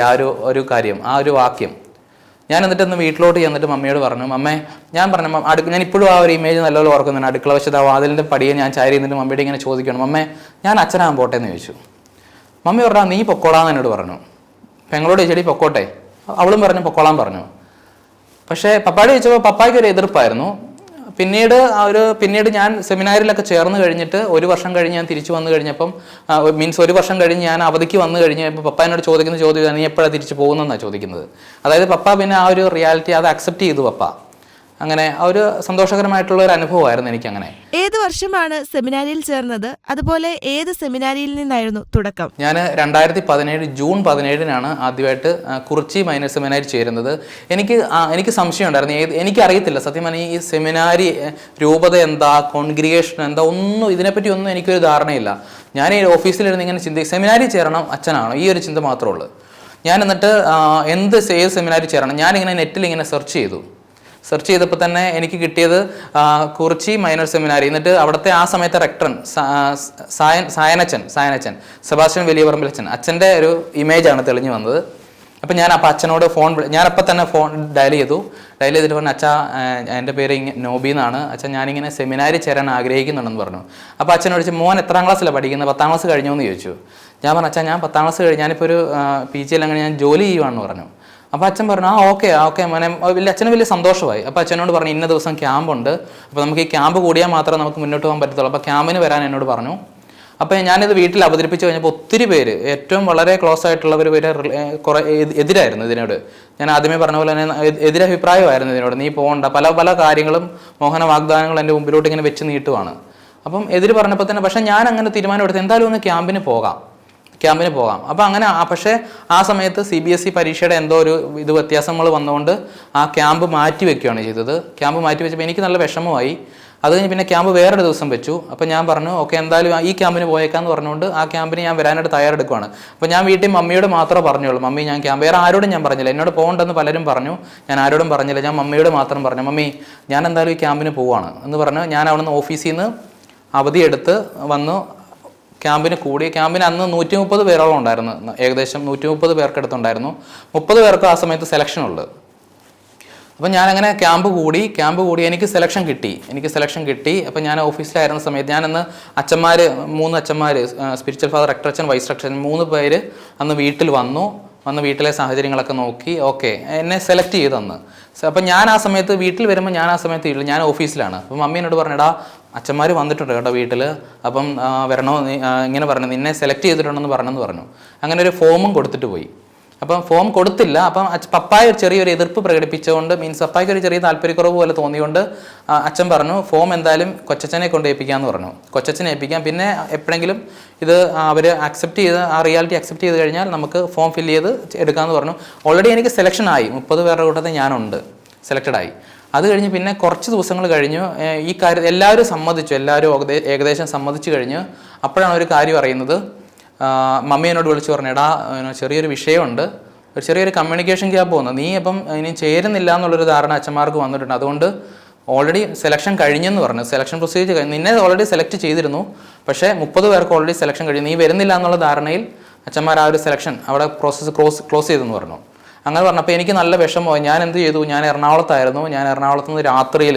ഒരു കാര്യം, ആ ഒരു വാക്യം. ഞാൻ എന്നിട്ടൊന്ന് വീട്ടിലോട്ട് ചെന്നിട്ട് മമ്മിയോട് പറഞ്ഞു, അമ്മേ ഞാൻ പറഞ്ഞു ഞാൻ ഇപ്പോഴും ആ ഒരു ഇമേജ് നല്ലപോലെ ഓർക്കുന്നുണ്ട്. അടുക്കള വശത്ത് ആ വാതിലിൻ്റെ പടിയെ ഞാൻ ചാരി എന്നിട്ട് മമ്മിയോട് ഇങ്ങനെ ചോദിക്കണം, അമ്മേ ഞാൻ അച്ഛനാകാൻ പോട്ടെ എന്ന് ചോദിച്ചു. മമ്മി പറഞ്ഞാൽ നീ പൊക്കോളാന്ന് എന്നോട് പറഞ്ഞു. പെങ്ങളോട് ചോദിച്ചടി പൊക്കോട്ടെ, അവളും പറഞ്ഞു പൊക്കോളാൻ പറഞ്ഞു. പക്ഷേ പപ്പായോട് ചോദിച്ചപ്പോൾ പപ്പായ്ക്ക് ഒരു എതിർപ്പായിരുന്നു. പിന്നീട് ഞാൻ സെമിനാരിലൊക്കെ ചേർന്ന് കഴിഞ്ഞിട്ട് 1 വർഷം കഴിഞ്ഞ് ഞാൻ തിരിച്ചു വന്നു കഴിഞ്ഞപ്പം മീൻസ് 1 വർഷം കഴിഞ്ഞ് ഞാൻ അവധിക്ക് വന്നു കഴിഞ്ഞപ്പോൾ പപ്പ എന്നോട് ചോദിക്കുന്ന ചോദ്യം നീ എപ്പോഴാണ് തിരിച്ചു പോകുന്നതെന്നാണ് ചോദിക്കുന്നത്. അതായത് പപ്പ പിന്നെ ആ ഒരു റിയാലിറ്റി അത് അക്സെപ്റ്റ് ചെയ്തു പപ്പ. അങ്ങനെ ആ ഒരു സന്തോഷകരമായിട്ടുള്ള ഒരു അനുഭവമായിരുന്നു എനിക്കങ്ങനെ. ഏത് വർഷമാണ് സെമിനാരിയിൽ ചേർന്നത്? അതുപോലെ ഏത് സെമിനാരിയിൽ നിന്നായിരുന്നു തുടക്കം? ഞാൻ 2017 ജൂൺ 17 ആദ്യമായിട്ട് കുറിച്ചി മൈനർ സെമിനാരി ചേരുന്നത്. എനിക്ക് സംശയം ഉണ്ടായിരുന്നു. എനിക്കറിയത്തില്ല സത്യം പറഞ്ഞാൽ ഈ സെമിനാരി രൂപത എന്താ, കോൺഗ്രിഗേഷൻ എന്താ, ഇതിനെപ്പറ്റി ഒന്നും എനിക്കൊരു ധാരണയില്ല. ഞാൻ ഈ ഓഫീസിലിരുന്ന് ഇങ്ങനെ ചിന്തിക്കും സെമിനാരി ചേരണം അച്ഛനാണോ, ഈ ഒരു ചിന്ത മാത്രമേ ഉള്ളൂ. ഞാൻ എന്നിട്ട് ഏത് സെമിനാരി ചേരണം ഞാനിങ്ങനെ നെറ്റിൽ ഇങ്ങനെ സെർച്ച് ചെയ്തപ്പോൾ തന്നെ എനിക്ക് കിട്ടിയത് കുറിച്ചി മൈനർ സെമിനാരി. എന്നിട്ട് അവിടുത്തെ ആ സമയത്തെ റെക്ടറൻ സായനച്ചൻ സെബാസ്റ്റ്യൻ വലിയ പറമ്പിലച്ഛൻ, അച്ഛൻ്റെ ഒരു ഇമേജാണ് തെളിഞ്ഞു വന്നത്. അപ്പം ഞാൻ അച്ഛനോട് ഞാനപ്പം തന്നെ ഫോൺ ഡയൽ ചെയ്തിട്ട് പറഞ്ഞു, അച്ഛാ എൻ്റെ പേര് നോബി എന്നാണ്, അച്ഛൻ ഞാനിങ്ങനെ സെമിനാരി ചേരാൻ ആഗ്രഹിക്കുന്നുണ്ടെന്ന് പറഞ്ഞു. അപ്പോൾ അച്ഛനോട് ചോദിച്ചു മോൻ എത്രാം ക്ലാസ്സിലാണ് പഠിക്കുന്നത്, 10ാം ക്ലാസ് കഴിഞ്ഞോ എന്ന് ചോദിച്ചു. ഞാൻ പറഞ്ഞു അച്ഛാ ഞാൻ 10ാം ക്ലാസ് കഴിഞ്ഞ് ഞാനിപ്പോൾ ഒരു PG അങ്ങനെ ഞാൻ ജോലി ചെയ്യുവാണെന്ന് പറഞ്ഞു. അപ്പോൾ അച്ഛൻ പറഞ്ഞു ഓക്കെ മോനെ. അച്ഛന് വലിയ സന്തോഷമായി. അപ്പോൾ അച്ഛനോട് പറഞ്ഞു ഇന്ന ദിവസം ക്യാമ്പുണ്ട്, അപ്പോൾ നമുക്ക് ഈ ക്യാമ്പ് കൂടിയാൽ മാത്രമേ നമുക്ക് മുന്നോട്ട് പോകാൻ പറ്റത്തുള്ളൂ, അപ്പോൾ ക്യാമ്പിന് വരാൻ എന്നോട് പറഞ്ഞു. അപ്പോൾ ഞാനിത് വീട്ടിൽ അവതരിപ്പിച്ച് കഴിഞ്ഞപ്പോൾ ഒത്തിരി പേര്, ഏറ്റവും വളരെ ക്ലോസ് ആയിട്ടുള്ളവർ കുറേ എതിരായിരുന്നു ഇതിനോട്. ഞാൻ ആദ്യമേ പറഞ്ഞ പോലെ തന്നെ എതിരഭിപ്രായമായിരുന്നു ഇതിനോട്, നീ പോകണ്ട, പല കാര്യങ്ങളും മോഹന വാഗ്ദാനങ്ങൾ എൻ്റെ മുമ്പിലോട്ട് ഇങ്ങനെ വെച്ച് നീട്ടുവാണ്. അപ്പം എതിര് പറഞ്ഞപ്പോൾ തന്നെ പക്ഷേ ഞാൻ അങ്ങനെ തീരുമാനം എടുത്ത് എന്തായാലും ഒന്ന് ക്യാമ്പിന് പോകാം. അപ്പം അങ്ങനെ പക്ഷേ ആ സമയത്ത് CBSE പരീക്ഷയുടെ എന്തോ ഒരു വ്യത്യാസങ്ങൾ വന്നുകൊണ്ട് ആ ക്യാമ്പ് മാറ്റി വെക്കുകയാണ് ചെയ്തത്. ക്യാമ്പ് മാറ്റി വെച്ചപ്പോൾ എനിക്ക് നല്ല വിഷമമായി. അത് കഴിഞ്ഞ് പിന്നെ ക്യാമ്പ് വേറൊരു ദിവസം വെച്ചു. അപ്പോൾ ഞാൻ പറഞ്ഞു ഓക്കെ എന്തായാലും ഈ ക്യാമ്പിന് പോയേക്കാന്ന് പറഞ്ഞുകൊണ്ട് ആ ക്യാമ്പിന് ഞാൻ വരാനായിട്ട് തയ്യാറെടുക്കുകയാണ്. അപ്പോൾ ഞാൻ വീട്ടിൽ മമ്മിയോട് മാത്രമേ പറഞ്ഞുള്ളൂ, മമ്മി ഞാൻ ക്യാമ്പ്, വേറെ ആരോടും ഞാൻ പറഞ്ഞില്ല. എന്നോട് പോകണ്ടെന്ന് പലരും പറഞ്ഞു, ഞാൻ ആരോടും പറഞ്ഞില്ല. ഞാൻ മമ്മിയോട് മാത്രം പറഞ്ഞു, മമ്മി ഞാൻ എന്തായാലും ഈ ക്യാമ്പിന് പോവാണ് എന്ന് പറഞ്ഞു. ഞാൻ അവിടുന്ന് ഓഫീസിൽ നിന്ന് അവധിയെടുത്ത് വന്നു ക്യാമ്പിന് കൂടി. ക്യാമ്പിന് അന്ന് 130 പേരോളം ഉണ്ടായിരുന്നു, ഏകദേശം 130 പേർക്കടുത്തുണ്ടായിരുന്നു. 30 പേർക്ക് ആ സമയത്ത് സെലക്ഷൻ ഉള്ളത്. അപ്പം ഞാനങ്ങനെ ക്യാമ്പ് കൂടി എനിക്ക് സെലക്ഷൻ കിട്ടി. അപ്പം ഞാൻ ഓഫീസിലായിരുന്ന സമയത്ത് ഞാനന്ന് 3 അച്ഛന്മാർ സ്പിരിച്വൽ ഫാദർ, റെക്ടറച്ചൻ, വൈസ് റെക്ടറച്ചൻ 3 പേര് അന്ന് വീട്ടിൽ വന്ന് വീട്ടിലെ സാഹചര്യങ്ങളൊക്കെ നോക്കി ഓക്കെ എന്നെ സെലക്ട് ചെയ്തെന്ന്. അപ്പം ഞാൻ ആ സമയത്ത് വീട്ടിൽ വരുമ്പോൾ ഞാൻ ഓഫീസിലാണ്. അപ്പം മമ്മി എന്നോട് പറഞ്ഞെടാ അച്ഛന്മാർ വന്നിട്ടുണ്ട് കേട്ടോ വീട്ടിൽ, അപ്പം വരണോ ഇങ്ങനെ പറഞ്ഞു, നിന്നെ സെലക്ട് ചെയ്തിട്ടുണ്ടെന്ന് പറഞ്ഞു. അങ്ങനെ ഒരു ഫോമും കൊടുത്തിട്ട് പോയി. അപ്പം ഫോം കൊടുത്തില്ല. അപ്പം പപ്പായ ചെറിയൊരു എതിർപ്പ് പ്രകടിപ്പിച്ചുകൊണ്ട്, മീൻസ് പപ്പായ്ക്ക് ഒരു ചെറിയ താല്പര്യക്കുറവ് പോലെ തോന്നിയുകൊണ്ട് അച്ഛൻ പറഞ്ഞു ഫോം എന്തായാലും കൊച്ചച്ഛനെ കൊണ്ട് ഏൽപ്പിക്കാമെന്ന് പറഞ്ഞു. കൊച്ചച്ഛനെ ഏൽപ്പിക്കാം, പിന്നെ എപ്പോഴെങ്കിലും ഇത് അവർ ആ റിയാലിറ്റി അക്സെപ്റ്റ് ചെയ്ത് കഴിഞ്ഞാൽ നമുക്ക് ഫോം ഫില്ല് ചെയ്ത് എടുക്കാമെന്ന് പറഞ്ഞു. ഓൾറെഡി എനിക്ക് സെലക്ഷൻ ആയി, 30 പേരുടെ കൂട്ടത്തിൽ ഞാനുണ്ട്, സെലക്റ്റഡായി. അത് കഴിഞ്ഞ് പിന്നെ കുറച്ച് ദിവസങ്ങൾ കഴിഞ്ഞു ഈ കാര്യം എല്ലാവരും ഏകദേശം സമ്മതിച്ചു കഴിഞ്ഞ് അപ്പോഴാണ് ഒരു കാര്യം അറിയുന്നത്. മമ്മി എന്നോട് വിളിച്ചു പറഞ്ഞു, എടാ ചെറിയൊരു വിഷയമുണ്ട്, ചെറിയൊരു കമ്മ്യൂണിക്കേഷൻ ഗ്യാപ്പ് വന്നു, നീ അപ്പം ഇനി ചേരുന്നില്ല എന്നുള്ളൊരു ധാരണ അച്ഛന്മാർക്ക് വന്നിട്ടുണ്ട്, അതുകൊണ്ട് ഓൾറെഡി സെലക്ഷൻ കഴിഞ്ഞെന്ന് പറഞ്ഞു. സെലക്ഷൻ പ്രൊസീജിയർ കഴിഞ്ഞു, നിന്നെ ഓൾറെഡി സെലക്ട് ചെയ്തിരുന്നു, പക്ഷേ 30 പേർക്ക് ഓൾറെഡി സെലക്ഷൻ കഴിഞ്ഞു, നീ വരുന്നില്ല എന്നുള്ള ധാരണയിൽ അച്ഛന്മാർ ആ ഒരു സെലക്ഷൻ അവിടെ പ്രോസസ്സ് ക്ലോസ് ചെയ്തെന്ന് പറഞ്ഞു. അങ്ങനെ പറഞ്ഞപ്പോൾ എനിക്ക് നല്ല വിഷമമായി. ഞാൻ എന്ത് ചെയ്തു, ഞാൻ എറണാകുളത്തായിരുന്നു. എറണാകുളത്ത് നിന്ന്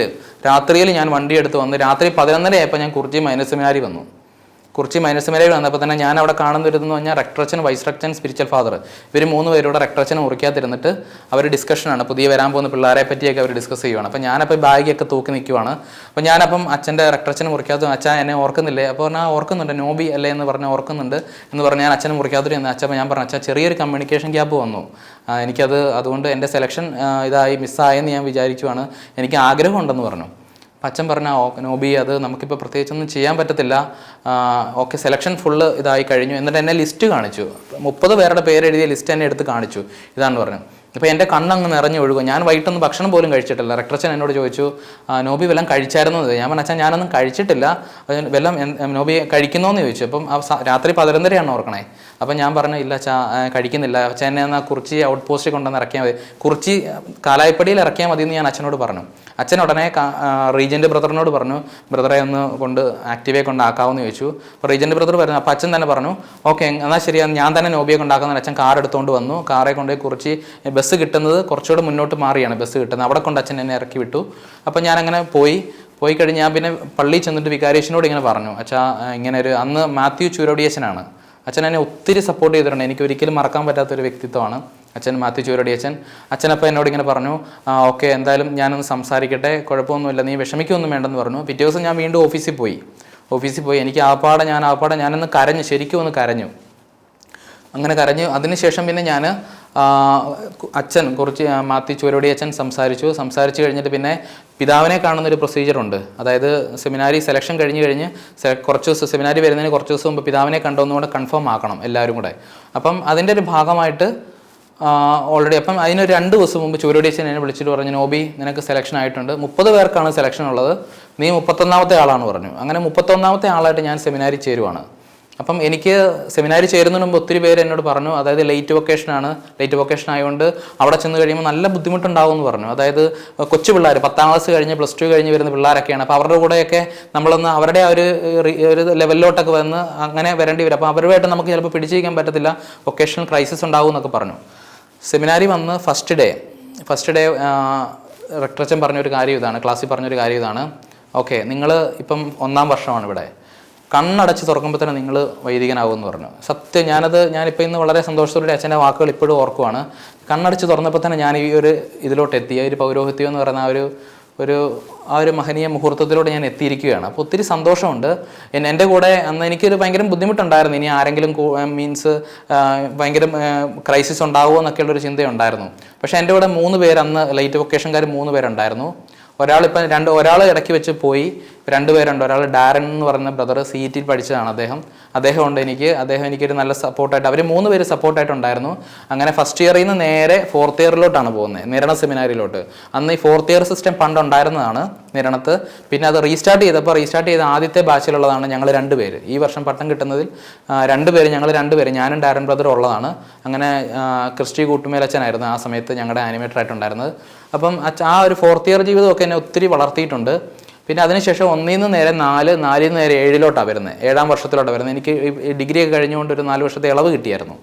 രാത്രിയിൽ ഞാൻ വണ്ടി എടുത്ത് വന്ന് രാത്രി 11:30 ആയപ്പോൾ ഞാൻ കുറിച്ചി മൈനർ സെമിനാരി വന്നു. വന്നപ്പോൾ തന്നെ ഞാൻ അവിടെ കാണുന്നിരുന്നു പറഞ്ഞാൽ റെക്ടറച്ചൻ, വൈസ് റെക്ടറച്ചൻ, സ്പിരിച്വൽ ഫാദർ, ഇവർ 3 പേരോടെ റെക്ടറച്ചനെ മുറിക്കാതിരുന്നിട്ട് അവർ ഡിസ്കഷനാണ്, പുതിയ വരാൻ പോകുന്ന പിള്ളേരെ പറ്റിയൊക്കെ അവർ ഡിസ്കസ് ചെയ്യുവാണ്. അപ്പോൾ ഞാനപ്പോൾ ബാഗൊക്കെ തൂക്കി നിൽക്കുവാണ്. അപ്പോൾ ഞാനപ്പം അച്ഛൻ്റെ റെക്ടറച്ചനെ മുറിക്കാത്ത, അച്ഛൻ എന്നെ ഓർക്കുന്നില്ലേ? അപ്പോൾ പറഞ്ഞാൽ ഓർക്കുന്നുണ്ട്, നോബി അല്ലേ എന്ന് പറഞ്ഞാൽ ഓർക്കുന്നുണ്ട് എന്ന് പറഞ്ഞാൽ ഞാൻ അച്ഛനെ മുറിക്കാത്തൊരു അച്ഛൻ ഞാൻ പറഞ്ഞു, അച്ഛാ ചെറിയൊരു കമ്മ്യൂണിക്കേഷൻ ഗ്യാപ്പ് വന്നു, അതുകൊണ്ട് എൻ്റെ സെലക്ഷൻ മിസ്സായെന്ന് ഞാൻ വിചാരിക്കുവാണ്, എനിക്ക് ആഗ്രഹമുണ്ടെന്ന് പറഞ്ഞു. അച്ഛൻ പറഞ്ഞ നോബി അത് നമുക്കിപ്പോൾ പ്രത്യേകിച്ചൊന്നും ചെയ്യാൻ പറ്റത്തില്ല, ഓക്കെ സെലക്ഷൻ ഫുള്ള് ഇതായി കഴിഞ്ഞു. എന്നിട്ട് എന്നെ ലിസ്റ്റ് കാണിച്ചു, 30 പേരുടെ പേരെഴുതിയ ലിസ്റ്റ് എന്നെ എടുത്ത് കാണിച്ചു, ഇതാണെന്ന് പറഞ്ഞു. ഇപ്പോൾ എൻ്റെ കണ്ണങ്ങ് നിറഞ്ഞു ഒഴുകും. ഞാൻ വൈകിട്ടൊന്നും ഭക്ഷണം പോലും കഴിച്ചിട്ടില്ല. റെക്ടറച്ചൻ എന്നോട് ചോദിച്ചു, നോബി വല്ലതും കഴിച്ചായിരുന്നത്? ഞാൻ പറഞ്ഞു, അച്ഛൻ ഞാനൊന്നും കഴിച്ചിട്ടില്ല, വല്ലതും നോബി കഴിക്കുന്നോന്ന് ചോദിച്ചു. അപ്പം രാത്രി 11:30 ഓർക്കണേ. അപ്പം ഞാൻ പറഞ്ഞു, ഇല്ല അച്ഛാ, കഴിക്കുന്നില്ല. അച്ഛൻ എന്നെ എന്നാൽ കുറിച്ചി ഔട്ട് പോസ്റ്റിൽ കൊണ്ടുവന്ന് ഇറക്കിയാൽ മതി, കുറിച്ചി കാലായിപ്പടിയിൽ ഇറക്കിയാൽ മതി എന്ന് ഞാൻ അച്ഛനോട് പറഞ്ഞു. അച്ഛൻ ഉടനെ റീജൻ്റ് ബ്രദറിനോട് പറഞ്ഞു, ബ്രദറെ ഒന്ന് കൊണ്ട് ആക്റ്റീവെ കൊണ്ടാക്കാമെന്ന് ചോദിച്ചു. അപ്പോൾ റീജൻ്റ് ബ്രദർ പറഞ്ഞു, അപ്പോൾ അച്ഛൻ തന്നെ പറഞ്ഞു, ഓക്കെ എന്നാൽ ശരിയാണ്, ഞാൻ തന്നെ നോബിയെ കൊണ്ടാക്കുന്ന. അച്ഛൻ കാർ എടുത്തുകൊണ്ട് വന്നു. കാറെ കൊണ്ട് കുറിച്ച് ബസ് കിട്ടുന്നത് കുറച്ചുകൂടെ മുന്നോട്ട് മാറിയാണ് ബസ് കിട്ടുന്നത്. അവിടെ കൊണ്ട് അച്ഛൻ എന്നെ ഇറക്കി വിട്ടു. അപ്പം ഞാനങ്ങനെ പോയി കഴിഞ്ഞ് ഞാൻ പിന്നെ പള്ളിയിൽ ചെന്നിട്ട് വികാരിയച്ഛനോട് ഇങ്ങനെ പറഞ്ഞു, അച്ഛാ ഇങ്ങനെ ഒരു, അന്ന് മാത്യു ചൂരോടിയച്ഛനാണ്. അച്ഛൻ എന്നെ ഒത്തിരി സപ്പോർട്ട് ചെയ്തിട്ടുണ്ട്. എനിക്ക് ഒരിക്കലും മറക്കാൻ പറ്റാത്തൊരു വ്യക്തിത്വമാണ് അച്ഛൻ മാത്യു ചൂരോടിയച്ഛൻ. അച്ഛനപ്പോൾ എന്നോട് ഇങ്ങനെ പറഞ്ഞു, ഓക്കെ എന്തായാലും ഞാനൊന്ന് സംസാരിക്കട്ടെ, കുഴപ്പമൊന്നുമില്ല, നീ വിഷമിക്കൊന്നും വേണ്ടെന്ന് പറഞ്ഞു. പിറ്റേ ദിവസം ഞാൻ വീണ്ടും ഓഫീസിൽ പോയി എനിക്ക് ഞാനൊന്ന് കരഞ്ഞു, ശരിക്കും ഒന്ന് കരഞ്ഞു. അങ്ങനെ കരഞ്ഞു. അതിനുശേഷം പിന്നെ ഞാൻ അച്ഛൻ കുറച്ച് മാത്യു ചൂരോടി അച്ഛൻ സംസാരിച്ചു കഴിഞ്ഞിട്ട് പിന്നെ പിതാവിനെ കാണുന്നൊരു പ്രൊസീജിയറുണ്ട്. അതായത് സെമിനാരി സെലക്ഷൻ കഴിഞ്ഞ് കുറച്ച് ദിവസം, സെമിനാരി വരുന്നതിന് കുറച്ച് ദിവസം മുമ്പ് പിതാവിനെ കണ്ടൊന്നുകൂടെ കൺഫേം ആക്കണം എല്ലാവരും കൂടെ. അപ്പം അതിൻ്റെ ഒരു ഭാഗമായിട്ട് ഓൾറെഡി അപ്പം അതിനൊരു 2 ദിവസം മുമ്പ് ചൂരോടി അച്ഛൻ എന്നെ വിളിച്ചിട്ട് പറഞ്ഞു, നോബി നിനക്ക് സെലക്ഷൻ ആയിട്ടുണ്ട്, 30 പേർക്കാണ് സെലക്ഷൻ ഉള്ളത്, നീ 31ാമത്തെ ആളാണ് പറഞ്ഞു. അങ്ങനെ 31ാമത്തെ ആളായിട്ട് ഞാൻ സെമിനാരി ചേരുവാണ്. അപ്പം എനിക്ക് സെമിനാരി ചേരുന്നതിന് മുമ്പ് ഒത്തിരി പേര് എന്നോട് പറഞ്ഞു, അതായത് ലേറ്റ് വൊക്കേഷൻ ആയതുകൊണ്ട് അവിടെ ചെന്ന് കഴിയുമ്പോൾ നല്ല ബുദ്ധിമുട്ടുണ്ടാവും എന്ന് പറഞ്ഞു. അതായത് കൊച്ചു പിള്ളേർ 10ാം ക്ലാസ് കഴിഞ്ഞ് +2 കഴിഞ്ഞ് വരുന്ന പിള്ളേരൊക്കെയാണ്. അപ്പോൾ അവരുടെ കൂടെയൊക്കെ നമ്മളൊന്ന് അവരുടെ ആ ഒരു ലെവലിലോട്ടൊക്കെ വന്ന് അങ്ങനെ വരേണ്ടി വരും. അപ്പോൾ അവരുമായിട്ട് നമുക്ക് ചിലപ്പോൾ പിടിച്ചിരിക്കാൻ പറ്റത്തില്ല, വൊക്കേഷണൽ ക്രൈസിസ് ഉണ്ടാവും എന്നൊക്കെ പറഞ്ഞു. സെമിനാരി വന്ന് ഫസ്റ്റ് ഡേ റെക്ടറച്ചൻ പറഞ്ഞൊരു കാര്യം ഇതാണ്, ക്ലാസ്സിൽ പറഞ്ഞൊരു കാര്യം ഇതാണ്, ഓക്കെ നിങ്ങൾ ഇപ്പം 1ാം വർഷമാണ് ഇവിടെ, കണ്ണടച്ച് തുറക്കുമ്പോൾ തന്നെ നിങ്ങൾ വൈദികനാകുമെന്ന് പറഞ്ഞു. സത്യം ഞാനിപ്പോൾ ഇന്ന് വളരെ സന്തോഷത്തോടെ അച്ഛൻ്റെ വാക്കുകൾ ഇപ്പോഴും ഓർക്കുവാണ്. കണ്ണടച്ച് തുറന്നപ്പോൾ തന്നെ ഞാൻ ഈ ഒരു ഇതിലോട്ട് എത്തി, ഒരു പൗരോഹിത്യം എന്ന് പറയുന്ന ആ ഒരു മഹനീയ മുഹൂർത്തത്തിലൂടെ ഞാൻ എത്തിയിരിക്കുകയാണ്. അപ്പോൾ ഒത്തിരി സന്തോഷമുണ്ട്. എൻ്റെ കൂടെ അന്ന് എനിക്കൊരു ഭയങ്കര ബുദ്ധിമുട്ടുണ്ടായിരുന്നു, ഇനി ആരെങ്കിലും ഭയങ്കര ക്രൈസിസ് ഉണ്ടാവുമോ എന്നൊക്കെയുള്ളൊരു ചിന്തയുണ്ടായിരുന്നു. പക്ഷേ എൻ്റെ കൂടെ 3 പേര്, അന്ന് ലൈറ്റ് വൊക്കേഷൻകാർ 3 പേരുണ്ടായിരുന്നു. ഒരാൾ ഇടയ്ക്ക് വെച്ച് പോയി, 2 പേരുണ്ട്. ഒരാൾ ഡാരൻ എന്ന് പറയുന്ന ബ്രദർ CET പഠിച്ചതാണ്. അദ്ദേഹം എനിക്കൊരു നല്ല സപ്പോർട്ടായിട്ട്, അവർ 3 പേര് സപ്പോർട്ടായിട്ടുണ്ടായിരുന്നു. അങ്ങനെ ഫസ്റ്റ് ഇയറിൽ നിന്ന് നേരെ 4th ഇയറിലോട്ടാണ് പോകുന്നത്, നിരണ സെമിനാരിയിലോട്ട്. അന്ന് ഈ 4th ഇയർ സിസ്റ്റം പണ്ടുണ്ടായിരുന്നതാണ് നിരണത്ത്. പിന്നെ അത് റീസ്റ്റാർട്ട് ചെയ്ത ആദ്യത്തെ ബാച്ചിലുള്ളതാണ് ഞങ്ങൾ 2 പേര്. ഈ വർഷം പട്ടം കിട്ടുന്നതിൽ 2 പേര് ഞാനും ഡാരൻ ബ്രദറും ഉള്ളതാണ്. അങ്ങനെ ക്രിസ്റ്റി കൂട്ടുമേലച്ഛനായിരുന്നു ആ സമയത്ത് ഞങ്ങളുടെ ആനിമേറ്റർ ആയിട്ടുണ്ടായിരുന്നത്. അപ്പം ആ ഒരു 4th ഇയർ ജീവിതമൊക്കെ എന്നെ ഒത്തിരി വളർത്തിയിട്ടുണ്ട്. പിന്നെ അതിനുശേഷം 1ൽ നിന്ന് നേരെ 4, 4ൽ നിന്ന് നേരെ 7ലോട്ടാണ് വരുന്നത്, 7ാം വർഷത്തിലോട്ടാണ് വരുന്നത്. എനിക്ക് ഡിഗ്രിയൊക്കെ കഴിഞ്ഞുകൊണ്ട് ഒരു 4 വർഷത്തെ ഇളവ് കിട്ടിയായിരുന്നു.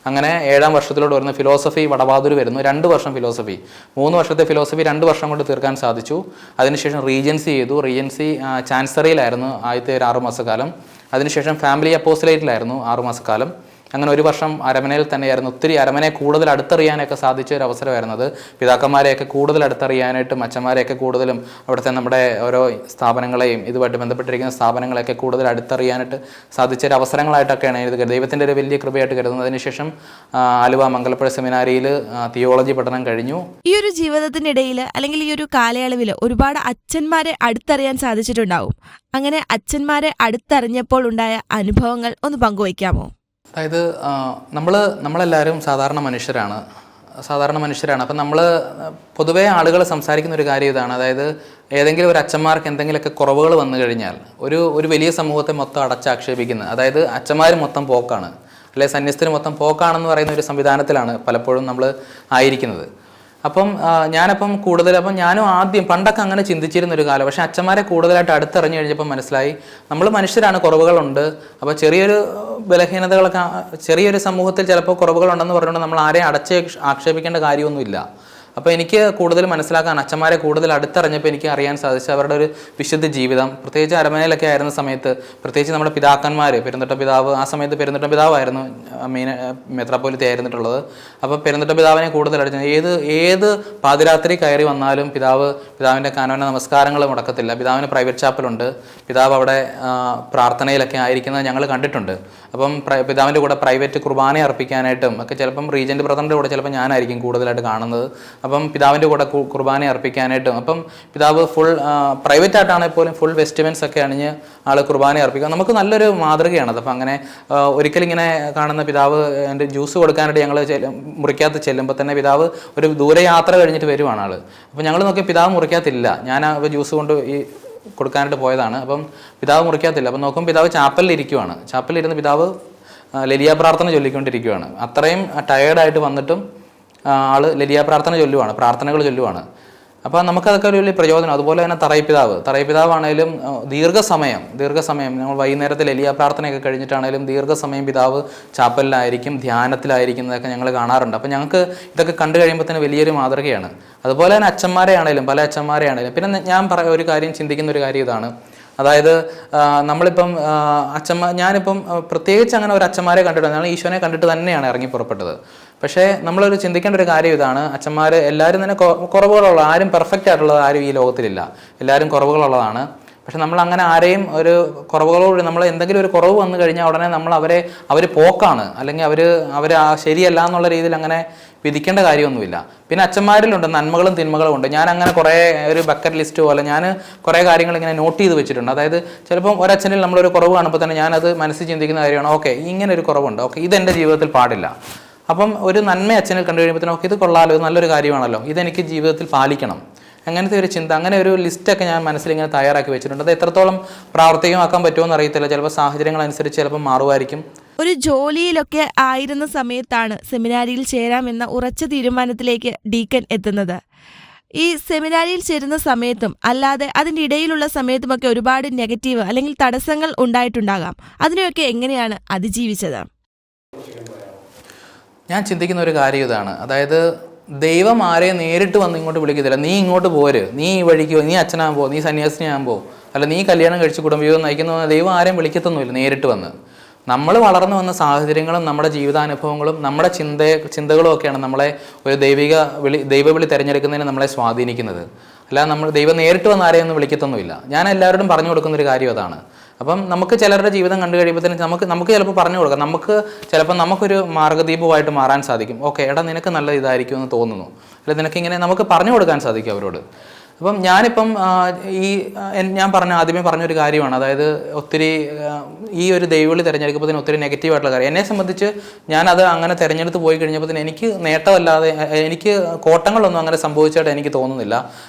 അങ്ങനെ 7ാം വർഷത്തിലോട്ട് വരുന്ന ഫിലോസഫി വടവാതൂർ വരുന്നു. 2 വർഷം ഫിലോസഫി, 3 വർഷത്തെ ഫിലോസഫി 2 വർഷം കൊണ്ട് തീർക്കാൻ സാധിച്ചു. അതിനുശേഷം റീജൻസി ചെയ്തു. റീജൻസി ചാൻസറിയിലായിരുന്നു ആദ്യത്തെ ഒരു 6 മാസക്കാലം. അതിനുശേഷം ഫാമിലി അപ്പോസ്റ്റലേറ്റിലായിരുന്നു 6 മാസക്കാലം. അങ്ങനെ 1 വർഷം അരമനയിൽ തന്നെയായിരുന്നു. ഒത്തിരി അരമനയെ കൂടുതൽ അടുത്തറിയാനൊക്കെ സാധിച്ച ഒരു അവസരമായിരുന്നത്. പിതാക്കന്മാരെയൊക്കെ കൂടുതൽ അടുത്തറിയാനായിട്ടും അച്ഛന്മാരെയൊക്കെ കൂടുതലും അവിടുത്തെ നമ്മുടെ ഓരോ സ്ഥാപനങ്ങളെയും ഇതുമായിട്ട് ബന്ധപ്പെട്ടിരിക്കുന്ന സ്ഥാപനങ്ങളെയൊക്കെ കൂടുതൽ അടുത്തറിയാനായിട്ട് സാധിച്ച ഒരു അവസരങ്ങളായിട്ടൊക്കെയാണ് ഇത് ദൈവത്തിൻ്റെ ഒരു വലിയ കൃപയായിട്ട് കരുതുന്നത്. അതിനുശേഷം ആലുവ മംഗലപ്പുഴ സെമിനാരിയിൽ തിയോളജി പഠനം കഴിഞ്ഞു. ഈ ഒരു ജീവിതത്തിനിടയിൽ അല്ലെങ്കിൽ ഈ ഒരു കാലയളവിൽ ഒരുപാട് അച്ഛന്മാരെ അടുത്തറിയാൻ സാധിച്ചിട്ടുണ്ടാവും. അങ്ങനെ അച്ഛന്മാരെ അടുത്തറിഞ്ഞപ്പോൾ ഉണ്ടായ അനുഭവങ്ങൾ ഒന്ന് പങ്കുവയ്ക്കാമോ? അതായത് നമ്മളെല്ലാവരും സാധാരണ മനുഷ്യരാണ്. അപ്പം നമ്മൾ പൊതുവേ ആളുകൾ സംസാരിക്കുന്ന ഒരു കാര്യം ഇതാണ്, അതായത് ഏതെങ്കിലും ഒരു അച്ഛന്മാർക്ക് എന്തെങ്കിലുമൊക്കെ കുറവുകൾ വന്നു കഴിഞ്ഞാൽ ഒരു വലിയ സമൂഹത്തെ മൊത്തം അടച്ചാക്ഷേപിക്കുന്നത്, അതായത് അച്ഛന്മാർ മൊത്തം പോക്കാണ്, അല്ലെ സന്യസ്തർ മൊത്തം പോക്കാണെന്ന് പറയുന്ന ഒരു സംവിധാനത്തിലാണ് പലപ്പോഴും നമ്മൾ ആയിരിക്കുന്നത്. അപ്പം ഞാനും ആദ്യം പണ്ടൊക്കെ അങ്ങനെ ചിന്തിച്ചിരുന്നൊരു കാലം. പക്ഷേ അച്ഛന്മാരെ കൂടുതലായിട്ട് അടുത്തറിഞ്ഞു കഴിഞ്ഞപ്പോൾ മനസ്സിലായി നമ്മൾ മനുഷ്യരാണ്, കുറവുകളുണ്ട്. അപ്പോൾ ചെറിയൊരു ബലഹീനതകളൊക്കെ, ചെറിയൊരു സമൂഹത്തിൽ ചിലപ്പോൾ കുറവുകളുണ്ടെന്ന് പറഞ്ഞുകൊണ്ട് നമ്മൾ ആരെയും ആക്ഷേപിക്കേണ്ട കാര്യമൊന്നുമില്ല. അപ്പോൾ എനിക്ക് കൂടുതൽ മനസ്സിലാക്കാൻ, അച്ഛന്മാരെ കൂടുതൽ അടുത്തറിഞ്ഞപ്പോൾ എനിക്ക് അറിയാൻ സാധിച്ചു അവരുടെ ഒരു വിശുദ്ധ ജീവിതം. പ്രത്യേകിച്ച് അരമനയിലൊക്കെ ആയിരുന്ന സമയത്ത്, പ്രത്യേകിച്ച് നമ്മുടെ പിതാക്കന്മാർ, പെരുന്തട്ട പിതാവ്, ആ സമയത്ത് പെരുന്തട്ട പിതാവായിരുന്നു മെത്രാപ്പോലിത്ത ആയിരുന്നിട്ടുള്ളത്. അപ്പോൾ പെരുന്തട്ട പിതാവിനെ കൂടുതൽ അടുത്ത് ഏത് പാതിരാത്രി കയറി വന്നാലും പിതാവിൻ്റെ കാനോന നമസ്കാരങ്ങൾ മുടക്കത്തില്ല. പിതാവിന് പ്രൈവറ്റ് ചാപ്പലുണ്ട്. പിതാവ് അവിടെ പ്രാർത്ഥനയിലൊക്കെ ആയിരിക്കുന്നത് ഞങ്ങൾ കണ്ടിട്ടുണ്ട്. അപ്പം പിതാവിൻ്റെ കൂടെ പ്രൈവറ്റ് കുർബാന അർപ്പിക്കാനായിട്ടും ഒക്കെ ചിലപ്പം റീജൻ്റ് ബ്രദറിൻ്റെ കൂടെ ചിലപ്പോൾ ഞാനായിരിക്കും കൂടുതലായിട്ട് കാണുന്നത്. അപ്പം പിതാവിൻ്റെ കൂടെ കുർബാന അർപ്പിക്കാനായിട്ടും അപ്പം പിതാവ് ഫുൾ പ്രൈവറ്റ് ആയിട്ടാണെങ്കിൽ പോലും ഫുൾ വെസ്റ്റ്മെൻസ് ഒക്കെ അണിഞ്ഞ് ആൾ കുർബാന അർപ്പിക്കുക. നമുക്ക് നല്ലൊരു മാതൃകയാണത്. അപ്പം അങ്ങനെ ഒരിക്കലിങ്ങനെ കാണുന്ന പിതാവ് എൻ്റെ ജ്യൂസ് കൊടുക്കാനായിട്ട് ഞങ്ങൾ മുറിക്കകത്ത് ചെല്ലുമ്പോൾ തന്നെ പിതാവ് ഒരു ദൂരയാത്ര കഴിഞ്ഞിട്ട് വരുവാണ് ആൾ. അപ്പം ഞങ്ങൾ നോക്കി പിതാവ് മുറിക്കകത്തില്ല. ഞാൻ ജ്യൂസ് കൊണ്ട് ഈ കൊടുക്കാനായിട്ട് പോയതാണ്. അപ്പം പിതാവ് മുറിക്കകത്തില്ല. അപ്പം നോക്കുമ്പോൾ പിതാവ് ചാപ്പലിൽ ഇരിക്കുവാണ്. ചാപ്പലിരുന്ന് പിതാവ് ലലിയാ പ്രാർത്ഥന ചൊല്ലിക്കൊണ്ടിരിക്കുകയാണ്. അത്രയും ടയേർഡായിട്ട് വന്നിട്ടും ആൾ ലലിയാ പ്രാർത്ഥന ചൊല്ലുവാണ്, പ്രാർത്ഥനകൾ ചൊല്ലുവാണ്. അപ്പോൾ നമുക്കതൊക്കെ ഒരു വലിയ പ്രചോദനം. അതുപോലെ തന്നെ തറയിപ്പിതാവാണേലും ദീർഘസമയം നമ്മൾ വൈകുന്നേരത്തെ ലലിയാ പ്രാർത്ഥനയൊക്കെ കഴിഞ്ഞിട്ടാണേലും ദീർഘസമയം പിതാവ് ചാപ്പലിലായിരിക്കും, ധ്യാനത്തിലായിരിക്കുന്നതൊക്കെ ഞങ്ങൾ കാണാറുണ്ട്. അപ്പോൾ ഞങ്ങൾക്ക് ഇതൊക്കെ കണ്ടു കഴിയുമ്പോൾ തന്നെ വലിയൊരു മാതൃകയാണ്. അതുപോലെ തന്നെ പല അച്ഛന്മാരെയാണേലും പിന്നെ ഞാൻ ഒരു കാര്യം ചിന്തിക്കുന്ന ഒരു കാര്യം ഇതാണ്. അതായത് നമ്മളിപ്പം ഞാനിപ്പം പ്രത്യേകിച്ച് അങ്ങനെ ഒരു അച്ഛന്മാരെ കണ്ടിട്ടുണ്ട്. ഞങ്ങൾ ഈശോനെ കണ്ടിട്ട് തന്നെയാണ് ഇറങ്ങി പുറപ്പെട്ടത്. പക്ഷേ നമ്മളൊരു ചിന്തിക്കേണ്ട ഒരു കാര്യം ഇതാണ്, അച്ഛന്മാർ എല്ലാവരും തന്നെ കുറവുകളുള്ള, ആരും പെർഫെക്റ്റ് ആയിട്ടുള്ളത് ആരും ഈ ലോകത്തിലില്ല, എല്ലാവരും കുറവുകളുള്ളതാണ്. പക്ഷെ നമ്മൾ അങ്ങനെ ആരെയും ഒരു കുറവുകളോട് നമ്മൾ എന്തെങ്കിലും ഒരു കുറവ് വന്നു കഴിഞ്ഞാൽ ഉടനെ നമ്മൾ അവർ പോക്കാണ്, അല്ലെങ്കിൽ അവർ ശരിയല്ല എന്നുള്ള രീതിയിൽ അങ്ങനെ വിധിക്കേണ്ട കാര്യമൊന്നുമില്ല. പിന്നെ അച്ഛന്മാരിലുണ്ട് നന്മകളും തിന്മകളും ഉണ്ട്. ഞാൻ അങ്ങനെ കുറേ ഒരു ബക്കറ്റ് ലിസ്റ്റ് പോലെ ഞാൻ കുറേ കാര്യങ്ങൾ ഇങ്ങനെ നോട്ട് ചെയ്ത് വെച്ചിട്ടുണ്ട്. അതായത് ചിലപ്പം ഒരച്ഛനിൽ നമ്മളൊരു കുറവ് കാണുമ്പോൾ തന്നെ ഞാനത് മനസ്സിൽ ചിന്തിക്കുന്ന കാര്യമാണ്, ഓക്കെ ഇങ്ങനെ ഒരു കുറവുണ്ട്, ഓക്കെ ഇതെൻ്റെ ജീവിതത്തിൽ പാടില്ല. അപ്പം ഒരു നന്മ അച്ഛനിൽ കണ്ടു കഴിയുമ്പോഴത്തേനും ഓക്കെ ഇത് കൊള്ളാലോ, ഇത് നല്ലൊരു കാര്യമാണല്ലോ, ഇതെനിക്ക് ജീവിതത്തിൽ പാലിക്കണം, അങ്ങനത്തെ ഒരു ചിന്ത, അങ്ങനെ ഒരു ലിസ്റ്റൊക്കെ ഞാൻ മനസ്സിൽ ഇങ്ങനെ തയ്യാറാക്കി വെച്ചിട്ടുണ്ട്. അത് എത്രത്തോളം പ്രാവർത്തികമാക്കാൻ പറ്റുമോ എന്നറിയത്തില്ല. ചിലപ്പോൾ സാഹചര്യങ്ങളനുസരിച്ച് ചിലപ്പോൾ മാറുമായിരിക്കും. ഒരു ജോലിയിലൊക്കെ ആയിരുന്ന സമയത്താണ് സെമിനാരിയിൽ ചേരാമെന്ന ഉറച്ച തീരുമാനത്തിലേക്ക് ഡീക്കൻ എത്തുന്നത്. ഈ സെമിനാരിയിൽ ചേരുന്ന സമയത്തും അല്ലാതെ അതിൻ്റെ ഇടയിലുള്ള സമയത്തുമൊക്കെ ഒരുപാട് നെഗറ്റീവ് അല്ലെങ്കിൽ തടസ്സങ്ങൾ ഉണ്ടായിട്ടുണ്ടാകാം. അതിനെയൊക്കെ എങ്ങനെയാണ് അതിജീവിച്ചത്? ഞാൻ ചിന്തിക്കുന്ന ഒരു കാര്യം ഇതാണ്, അതായത് ദൈവം ആരെയും നേരിട്ട് വന്ന് ഇങ്ങോട്ട് വിളിക്കത്തില്ല. നീ ഇങ്ങോട്ട് പോര്, നീ ഈ വഴിക്ക്, നീ അച്ഛനാകുമ്പോൾ, നീ സന്യാസിനിയാകുമ്പോൾ, അല്ല നീ കല്യാണം കഴിച്ച് കുടുംബജീവിതം നയിക്കുന്ന ദൈവം ആരെയും വിളിക്കത്തൊന്നുമില്ല നേരിട്ട് വന്ന്. നമ്മൾ വളർന്നു വന്ന സാഹചര്യങ്ങളും നമ്മുടെ ജീവിതാനുഭവങ്ങളും നമ്മുടെ ചിന്തകളും ഒക്കെയാണ് നമ്മളെ ഒരു ദൈവവിളി തിരഞ്ഞെടുക്കുന്നതിന് നമ്മളെ സ്വാധീനിക്കുന്നത്. അല്ലാതെ നമ്മൾ ദൈവം നേരിട്ട് വന്ന് ആരെയും ഒന്നും വിളിക്കത്തൊന്നുമില്ല. ഞാൻ എല്ലാവരോടും പറഞ്ഞു കൊടുക്കുന്നൊരു കാര്യം അതാണ്. അപ്പം നമുക്ക് ചിലരുടെ ജീവിതം കണ്ടു കഴിയുമ്പോഴത്തേനും നമുക്ക് ചിലപ്പോൾ പറഞ്ഞു കൊടുക്കാം, ചിലപ്പോൾ നമുക്കൊരു മാർഗ്ഗദീപമായിട്ട് മാറാൻ സാധിക്കും. ഓക്കെ എടാ നിനക്ക് നല്ല ഇതായിരിക്കും എന്ന് തോന്നുന്നു, അല്ലെങ്കിൽ നിനക്കിങ്ങനെ നമുക്ക് പറഞ്ഞു കൊടുക്കാൻ സാധിക്കും അവരോട്. അപ്പം ഞാനിപ്പം ഞാൻ ആദ്യമേ പറഞ്ഞൊരു കാര്യമാണ്, അതായത് ഒത്തിരി ഈ ഒരു ദൈവവിളി തിരഞ്ഞെടുക്കുമ്പോൾ ഒത്തിരി നെഗറ്റീവായിട്ടുള്ള കാര്യം. എന്നെ സംബന്ധിച്ച് ഞാനത് അങ്ങനെ തിരഞ്ഞെടുത്ത് പോയി കഴിഞ്ഞപ്പോൾ എനിക്ക് നേട്ടമല്ലാതെ, എനിക്ക് കോട്ടങ്ങളൊന്നും അങ്ങനെ സംഭവിച്ചായിട്ട് എനിക്ക് തോന്നുന്നില്ല.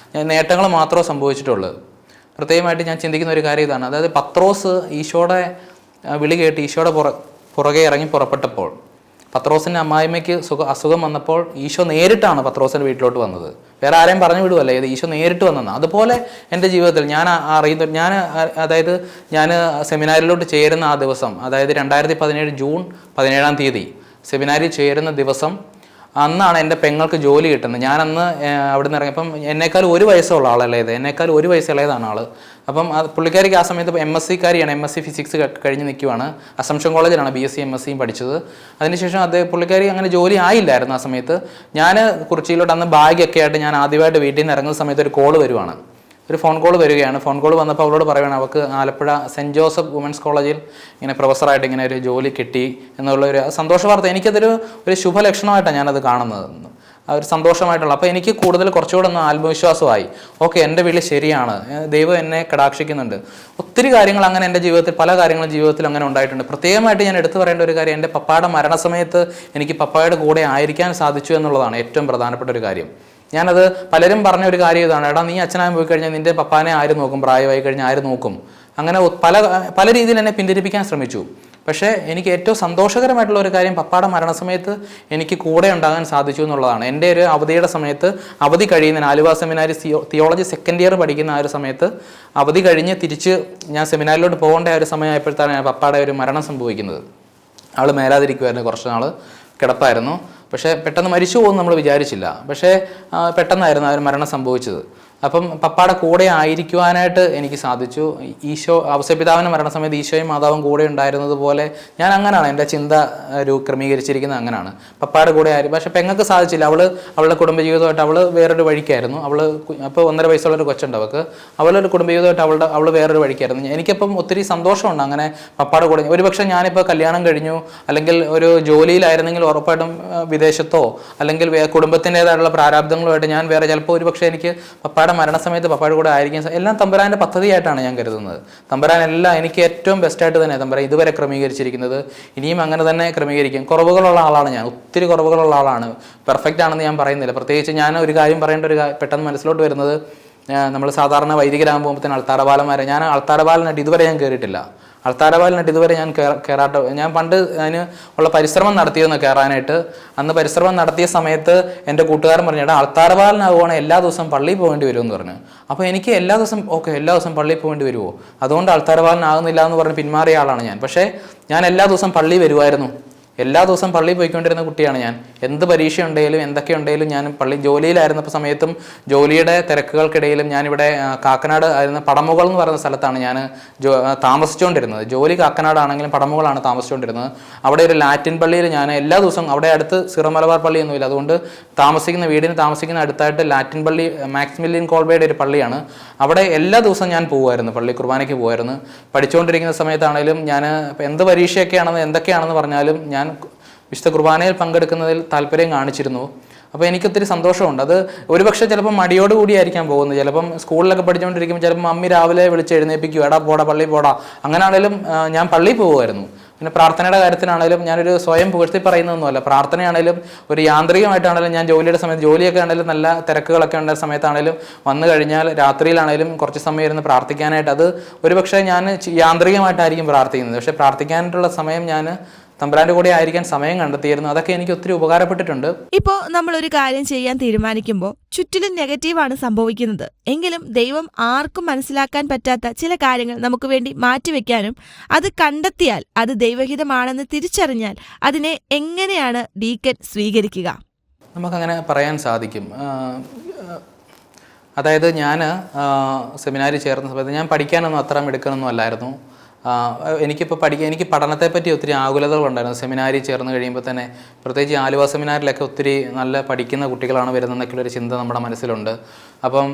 നേട്ടങ്ങൾ മാത്രമേ സംഭവിച്ചിട്ടുള്ളൂ. പ്രത്യേകമായിട്ട് ഞാൻ ചിന്തിക്കുന്ന ഒരു കാര്യം ഇതാണ്, അതായത് പത്രോസ് ഈശോയുടെ വിളി കേട്ട് ഈശോയുടെ പുറകെ ഇറങ്ങി പുറപ്പെട്ടപ്പോൾ പത്രോസിൻ്റെ അമ്മായിമ്മയ്ക്ക് അസുഖം വന്നപ്പോൾ ഈശോ നേരിട്ടാണ് പത്രോസിൻ്റെ വീട്ടിലോട്ട് വന്നത്. വേറെ ആരെയും പറഞ്ഞു വിടുവല്ലേ, ഇത് ഈശോ നേരിട്ട് വന്നതാണ്. അതുപോലെ എൻ്റെ ജീവിതത്തിൽ അതായത് ഞാൻ സെമിനാരിലോട്ട് ചേരുന്ന ആ ദിവസം, അതായത് 2017 ജൂൺ 17 സെമിനാരിൽ ചേരുന്ന ദിവസം അന്നാണ് എൻ്റെ പെങ്ങൾക്ക് ജോലി കിട്ടുന്നത്. ഞാനന്ന് അവിടെ നിന്ന് ഇറങ്ങിയപ്പം എന്നേക്കാൾ 1 വയസ്സുള്ള ആളല്ലേ ഇത്, എന്നേക്കാൾ 1 വയസ്സ് ഇളയതാണ് ആൾ. അപ്പം പുള്ളിക്കാരിക്ക് ആ സമയത്ത് MSc കാരിയാണ്, MSc ഫിസിക്സ് കഴിഞ്ഞ് നിൽക്കുവാണ്. അസംഷൻ കോളേജിലാണ് BSc MSc പഠിച്ചത്. അതിനുശേഷം പുള്ളിക്കാരി അങ്ങനെ ജോലി ആയില്ലായിരുന്നു ആ സമയത്ത്. ഞാൻ കുറിച്ചിയിലോട്ട് അന്ന് ബാഗൊക്കെ ആയിട്ട് ഞാൻ ആദ്യമായിട്ട് വീട്ടിൽ നിന്ന് ഇറങ്ങുന്ന സമയത്ത് ഒരു കോള് വരുവാണ്, ഒരു ഫോൺ കോൾ വരികയാണ്. ഫോൺ കോൾ വന്നപ്പോൾ അവളോട് പറയുകയാണ് അവൾക്ക് ആലപ്പുഴ സെൻറ്റ് ജോസഫ് വുമൻസ് കോളേജിൽ ഇങ്ങനെ പ്രൊഫസറായിട്ട് ഇങ്ങനെ ഒരു ജോലി കിട്ടി എന്നുള്ളൊരു സന്തോഷ വാർത്ത. എനിക്കതൊരു ശുഭലക്ഷണമായിട്ടാണ് ഞാനത് കാണുന്നത്, ഒരു സന്തോഷമായിട്ടുള്ള. അപ്പോൾ എനിക്ക് കുറച്ചുകൂടെ ഒന്ന് ആത്മവിശ്വാസമായി. ഓക്കെ എൻ്റെ വിളി ശരിയാണ്, ദൈവം എന്നെ കടാക്ഷിക്കുന്നുണ്ട്. ഒത്തിരി കാര്യങ്ങൾ അങ്ങനെ എൻ്റെ ജീവിതത്തിൽ, പല കാര്യങ്ങളും ജീവിതത്തിൽ അങ്ങനെ ഉണ്ടായിട്ടുണ്ട്. പ്രത്യേകമായിട്ട് ഞാൻ എടുത്തു പറയേണ്ട ഒരു കാര്യം, എൻ്റെ പപ്പായുടെ മരണസമയത്ത് എനിക്ക് പപ്പായുടെ കൂടെ ആയിരിക്കാൻ സാധിച്ചു എന്നുള്ളതാണ് ഏറ്റവും പ്രധാനപ്പെട്ട ഒരു കാര്യം. ഞാനത് പലരും പറഞ്ഞ ഒരു കാര്യം ഇതാണ്, എടാ നീ അച്ഛനായി പോയി കഴിഞ്ഞാൽ നിൻ്റെ പപ്പാനെ ആര് നോക്കും, പ്രായമായി കഴിഞ്ഞാൽ ആര് നോക്കും, അങ്ങനെ പല രീതിയിൽ എന്നെ പിന്തിരിപ്പിക്കാൻ ശ്രമിച്ചു. പക്ഷേ എനിക്ക് ഏറ്റവും സന്തോഷകരമായിട്ടുള്ള ഒരു കാര്യം പപ്പായുടെ മരണസമയത്ത് എനിക്ക് കൂടെ ഉണ്ടാകാൻ സാധിച്ചു എന്നുള്ളതാണ്. എൻ്റെ ഒരു അവധിയുടെ സമയത്ത്, അവധി കഴിയുന്ന ആലുവ സെമിനാരി തിയോളജി സെക്കൻഡ് ഇയർ പഠിക്കുന്ന ആ ഒരു സമയത്ത് അവധി കഴിഞ്ഞ് തിരിച്ച് ഞാൻ സെമിനാരിലോട്ട് പോകേണ്ട ആ ഒരു സമയമായപ്പോഴത്താണ് പപ്പായുടെ ഒരു മരണം സംഭവിക്കുന്നത്. ആൾ മേലാതിരിക്കുമായിരുന്നു, കുറച്ച് നാൾ കിടപ്പായിരുന്നു. പക്ഷേ പെട്ടെന്ന് മരിച്ചു പോകുമെന്ന് നമ്മൾ വിചാരിച്ചില്ല. പക്ഷേ പെട്ടെന്നായിരുന്നു ആ ഒരു മരണം സംഭവിച്ചത്. അപ്പം പപ്പായുടെ കൂടെ ആയിരിക്കുവാനായിട്ട് എനിക്ക് സാധിച്ചു. ഈശോ ഔസേപ്പിതാവിൻ്റെ മരണസമയത്ത് ഈശോയും മാതാവും കൂടെ ഉണ്ടായിരുന്നത് പോലെ ഞാൻ അങ്ങനെയാണ് എൻ്റെ ചിന്ത ക്രമീകരിച്ചിരിക്കുന്നത്. അങ്ങനെയാണ് പപ്പായുടെ കൂടെ ആയിരുന്നു. പക്ഷെ പെങ്ങൾക്ക് സാധിച്ചില്ല. അവളുടെ കുടുംബജീവിതമായിട്ട് അവൾ വേറൊരു വഴിക്കായിരുന്നു. അപ്പോൾ 1.5 വയസ്സുള്ളൊരു കൊച്ചുണ്ട് അവൾക്ക്. അവളൊരു കുടുംബജീവിതമായിട്ട് അവൾ വേറൊരു വഴിക്കായിരുന്നു. എനിക്കപ്പം ഒത്തിരി സന്തോഷമുണ്ട് അങ്ങനെ പപ്പായുടെ കൂടെ. ഒരുപക്ഷെ ഞാനിപ്പോൾ കല്യാണം കഴിഞ്ഞു അല്ലെങ്കിൽ ഒരു ജോലിയിലായിരുന്നെങ്കിൽ ഉറപ്പായിട്ടും വിദേശത്തോ അല്ലെങ്കിൽ കുടുംബത്തിൻ്റെതായിട്ടുള്ള പ്രാരാബ്ദങ്ങളുമായിട്ട് ഞാൻ വേറെ ചിലപ്പോൾ ഒരുപക്ഷെ എനിക്ക് പപ്പായുടെ മരണസമയത്ത് പപ്പായുടെ കൂടെ ആയിരിക്കും. എല്ലാം തമ്പുരാൻ്റെ പദ്ധതിയായിട്ടാണ് ഞാൻ കരുതുന്നത്. തമ്പുരാൻ എല്ലാം എനിക്ക് ഏറ്റവും ബെസ്റ്റായിട്ട് തന്നെ തമ്പുരാൻ ഇതുവരെ ക്രമീകരിച്ചിരിക്കുന്നത്. ഇനിയും അങ്ങനെ തന്നെ ക്രമീകരിക്കും. കുറവുകളുള്ള ആളാണ് ഞാൻ, ഒത്തിരി കുറവുകളുള്ള ആളാണ്. പെർഫെക്റ്റ് ആണെന്ന് ഞാൻ പറയുന്നില്ല. പ്രത്യേകിച്ച് ഞാൻ ഒരു കാര്യം പെട്ടെന്ന് മനസ്സിലോട്ട് വരുന്നത്, നമ്മൾ സാധാരണ വൈദികരാകുമ്പോൾ പോകുമ്പോഴത്തേന് അൾത്താരപാലന്മാരെ, ഞാൻ അൾത്താരപാലനായിട്ട് ഇതുവരെ ഞാൻ കയറിയിട്ടില്ല. അൾത്താരപാലനായിട്ട് ഇതുവരെ ഞാൻ ഞാൻ പണ്ട് അതിന് ഉള്ള പരിശ്രമം നടത്തിയെന്ന് കയറാനായിട്ട്. അന്ന് പരിശ്രമം നടത്തിയ സമയത്ത് എൻ്റെ കൂട്ടുകാരൻ പറഞ്ഞു, എടാ അൾത്താരപാലനാകുവാണെങ്കിൽ എല്ലാ ദിവസവും പള്ളിയിൽ പോകേണ്ടി വരുമെന്ന് പറഞ്ഞു. അപ്പോൾ എനിക്ക് എല്ലാ ദിവസം പള്ളിയിൽ പോകേണ്ടി വരുമോ, അതുകൊണ്ട് അൾത്താരപാലനാകുന്നില്ല എന്ന് പറഞ്ഞ് പിന്മാറിയ ആളാണ് ഞാൻ. പക്ഷേ ഞാൻ എല്ലാ ദിവസവും പള്ളിയിൽ വരുമായിരുന്നു. എല്ലാ ദിവസവും പള്ളിയിൽ പോയിക്കൊണ്ടിരുന്ന കുട്ടിയാണ് ഞാൻ. എന്ത് പരീക്ഷ ഉണ്ടെങ്കിലും എന്തൊക്കെ ഉണ്ടെങ്കിലും ഞാൻ ജോലിയിലായിരുന്നപ്പോൾ സമയത്തും ജോലിയുടെ തിരക്കുകൾക്കിടയിലും ഞാനിവിടെ കാക്കനാട് ആയിരുന്ന പടമുകൾ എന്ന് പറയുന്ന സ്ഥലത്താണ് ഞാൻ താമസിച്ചുകൊണ്ടിരുന്നത്. ജോലി കാക്കനാടാണെങ്കിലും പടമുകളാണ് താമസിച്ചുകൊണ്ടിരുന്നത്. അവിടെ ഒരു ലാറ്റിൻ പള്ളിയിൽ ഞാൻ എല്ലാ ദിവസവും, അവിടെ അടുത്ത് സിറോ മലബാർ പള്ളിയൊന്നുമില്ല, അതുകൊണ്ട് വീടിന് താമസിക്കുന്ന അടുത്തായിട്ട് ലാറ്റിൻ പള്ളി മാക്സിമിലിയൻ കോൾബയുടെ ഒരു പള്ളിയാണ്. അവിടെ എല്ലാ ദിവസവും ഞാൻ പോകുമായിരുന്നു, പള്ളി കുർബാനയ്ക്ക് പോകുമായിരുന്നു. പഠിച്ചുകൊണ്ടിരിക്കുന്ന സമയത്താണെങ്കിലും ഞാൻ എന്ത് പരീക്ഷയൊക്കെയാണെന്ന് എന്തൊക്കെയാണെന്ന് പറഞ്ഞാലും ഞാൻ വിശുദ്ധ കുർബാനയിൽ പങ്കെടുക്കുന്നതിൽ താല്പര്യം കാണിച്ചിരുന്നു. അപ്പോൾ എനിക്കൊത്തിരി സന്തോഷമുണ്ട്. അത് ഒരുപക്ഷെ ചിലപ്പം മടിയോടുകൂടിയായിരിക്കാം പോകുന്നത്. ചിലപ്പം സ്കൂളിലൊക്കെ പഠിച്ചുകൊണ്ടിരിക്കുമ്പോൾ ചിലപ്പം മമ്മി രാവിലെ വിളിച്ച് എഴുന്നേൽപ്പിക്കും, എടാ പോടാ പള്ളിയിൽ പോടാ. അങ്ങനെയാണെങ്കിലും ഞാൻ പള്ളിയിൽ പോകുമായിരുന്നു. പിന്നെ പ്രാർത്ഥനയുടെ കാര്യത്തിനാണെങ്കിലും ഞാനൊരു സ്വയം പുകഴ്ത്തി പറയുന്നതൊന്നുമല്ല. പ്രാർത്ഥനയാണെങ്കിലും ഒരു യാന്ത്രികമായിട്ടാണെങ്കിലും ഞാൻ ജോലിയുടെ സമയത്ത്, ജോലിയൊക്കെ ആണെങ്കിലും നല്ല തിരക്കുകളൊക്കെ ഉണ്ടായ സമയത്താണെങ്കിലും വന്നു കഴിഞ്ഞാൽ രാത്രിയിലാണെങ്കിലും കുറച്ച് സമയം ഇരുന്ന് പ്രാർത്ഥിക്കാനായിട്ട്, അത് ഒരുപക്ഷെ ഞാൻ യാന്ത്രികമായിട്ടായിരിക്കും പ്രാർത്ഥിക്കുന്നത്. പക്ഷേ പ്രാർത്ഥിക്കാനായിട്ടുള്ള സമയം ഞാൻ തമ്പുരാൻ്റെ കൂടെ ആയിരിക്കാൻ സമയം കണ്ടെത്തിയിരുന്നു. അതൊക്കെ എനിക്ക് ഒത്തിരി ഉപകാരപ്പെട്ടിട്ടുണ്ട്. ഇപ്പോൾ നമ്മൾ ഒരു കാര്യം ചെയ്യാൻ തീരുമാനിക്കുമ്പോൾ ചുറ്റിലും നെഗറ്റീവാണ് സംഭവിക്കുന്നത്. എങ്കിലും ദൈവം ആർക്കും മനസ്സിലാക്കാൻ പറ്റാത്ത ചില കാര്യങ്ങൾ നമുക്ക് വേണ്ടി മാറ്റിവെക്കാനും അത് കണ്ടെത്തിയാൽ അത് ദൈവഹിതമാണെന്ന് തിരിച്ചറിഞ്ഞാൽ അതിനെ എങ്ങനെയാണ് ഡീക്കൻ സ്വീകരിക്കുക? നമുക്കങ്ങനെ പറയാൻ സാധിക്കും. അതായത് ഞാൻ സെമിനാരിൽ ചേർന്ന സമയത്ത് ഞാൻ പഠിക്കാനൊന്നും അത്ര മിടുക്കനൊന്നും അല്ലായിരുന്നു. എനിക്ക് പഠനത്തെപ്പറ്റി ഒത്തിരി ആകുലതകളുണ്ടായിരുന്നു. സെമിനാരിൽ ചേർന്ന് കഴിയുമ്പോൾ തന്നെ, പ്രത്യേകിച്ച് ആലുവ സെമിനാരിലൊക്കെ ഒത്തിരി നല്ല പഠിക്കുന്ന കുട്ടികളാണ് വരുന്നതെന്നൊക്കെയുള്ളൊരു ചിന്ത നമ്മുടെ മനസ്സിലുണ്ട്. അപ്പം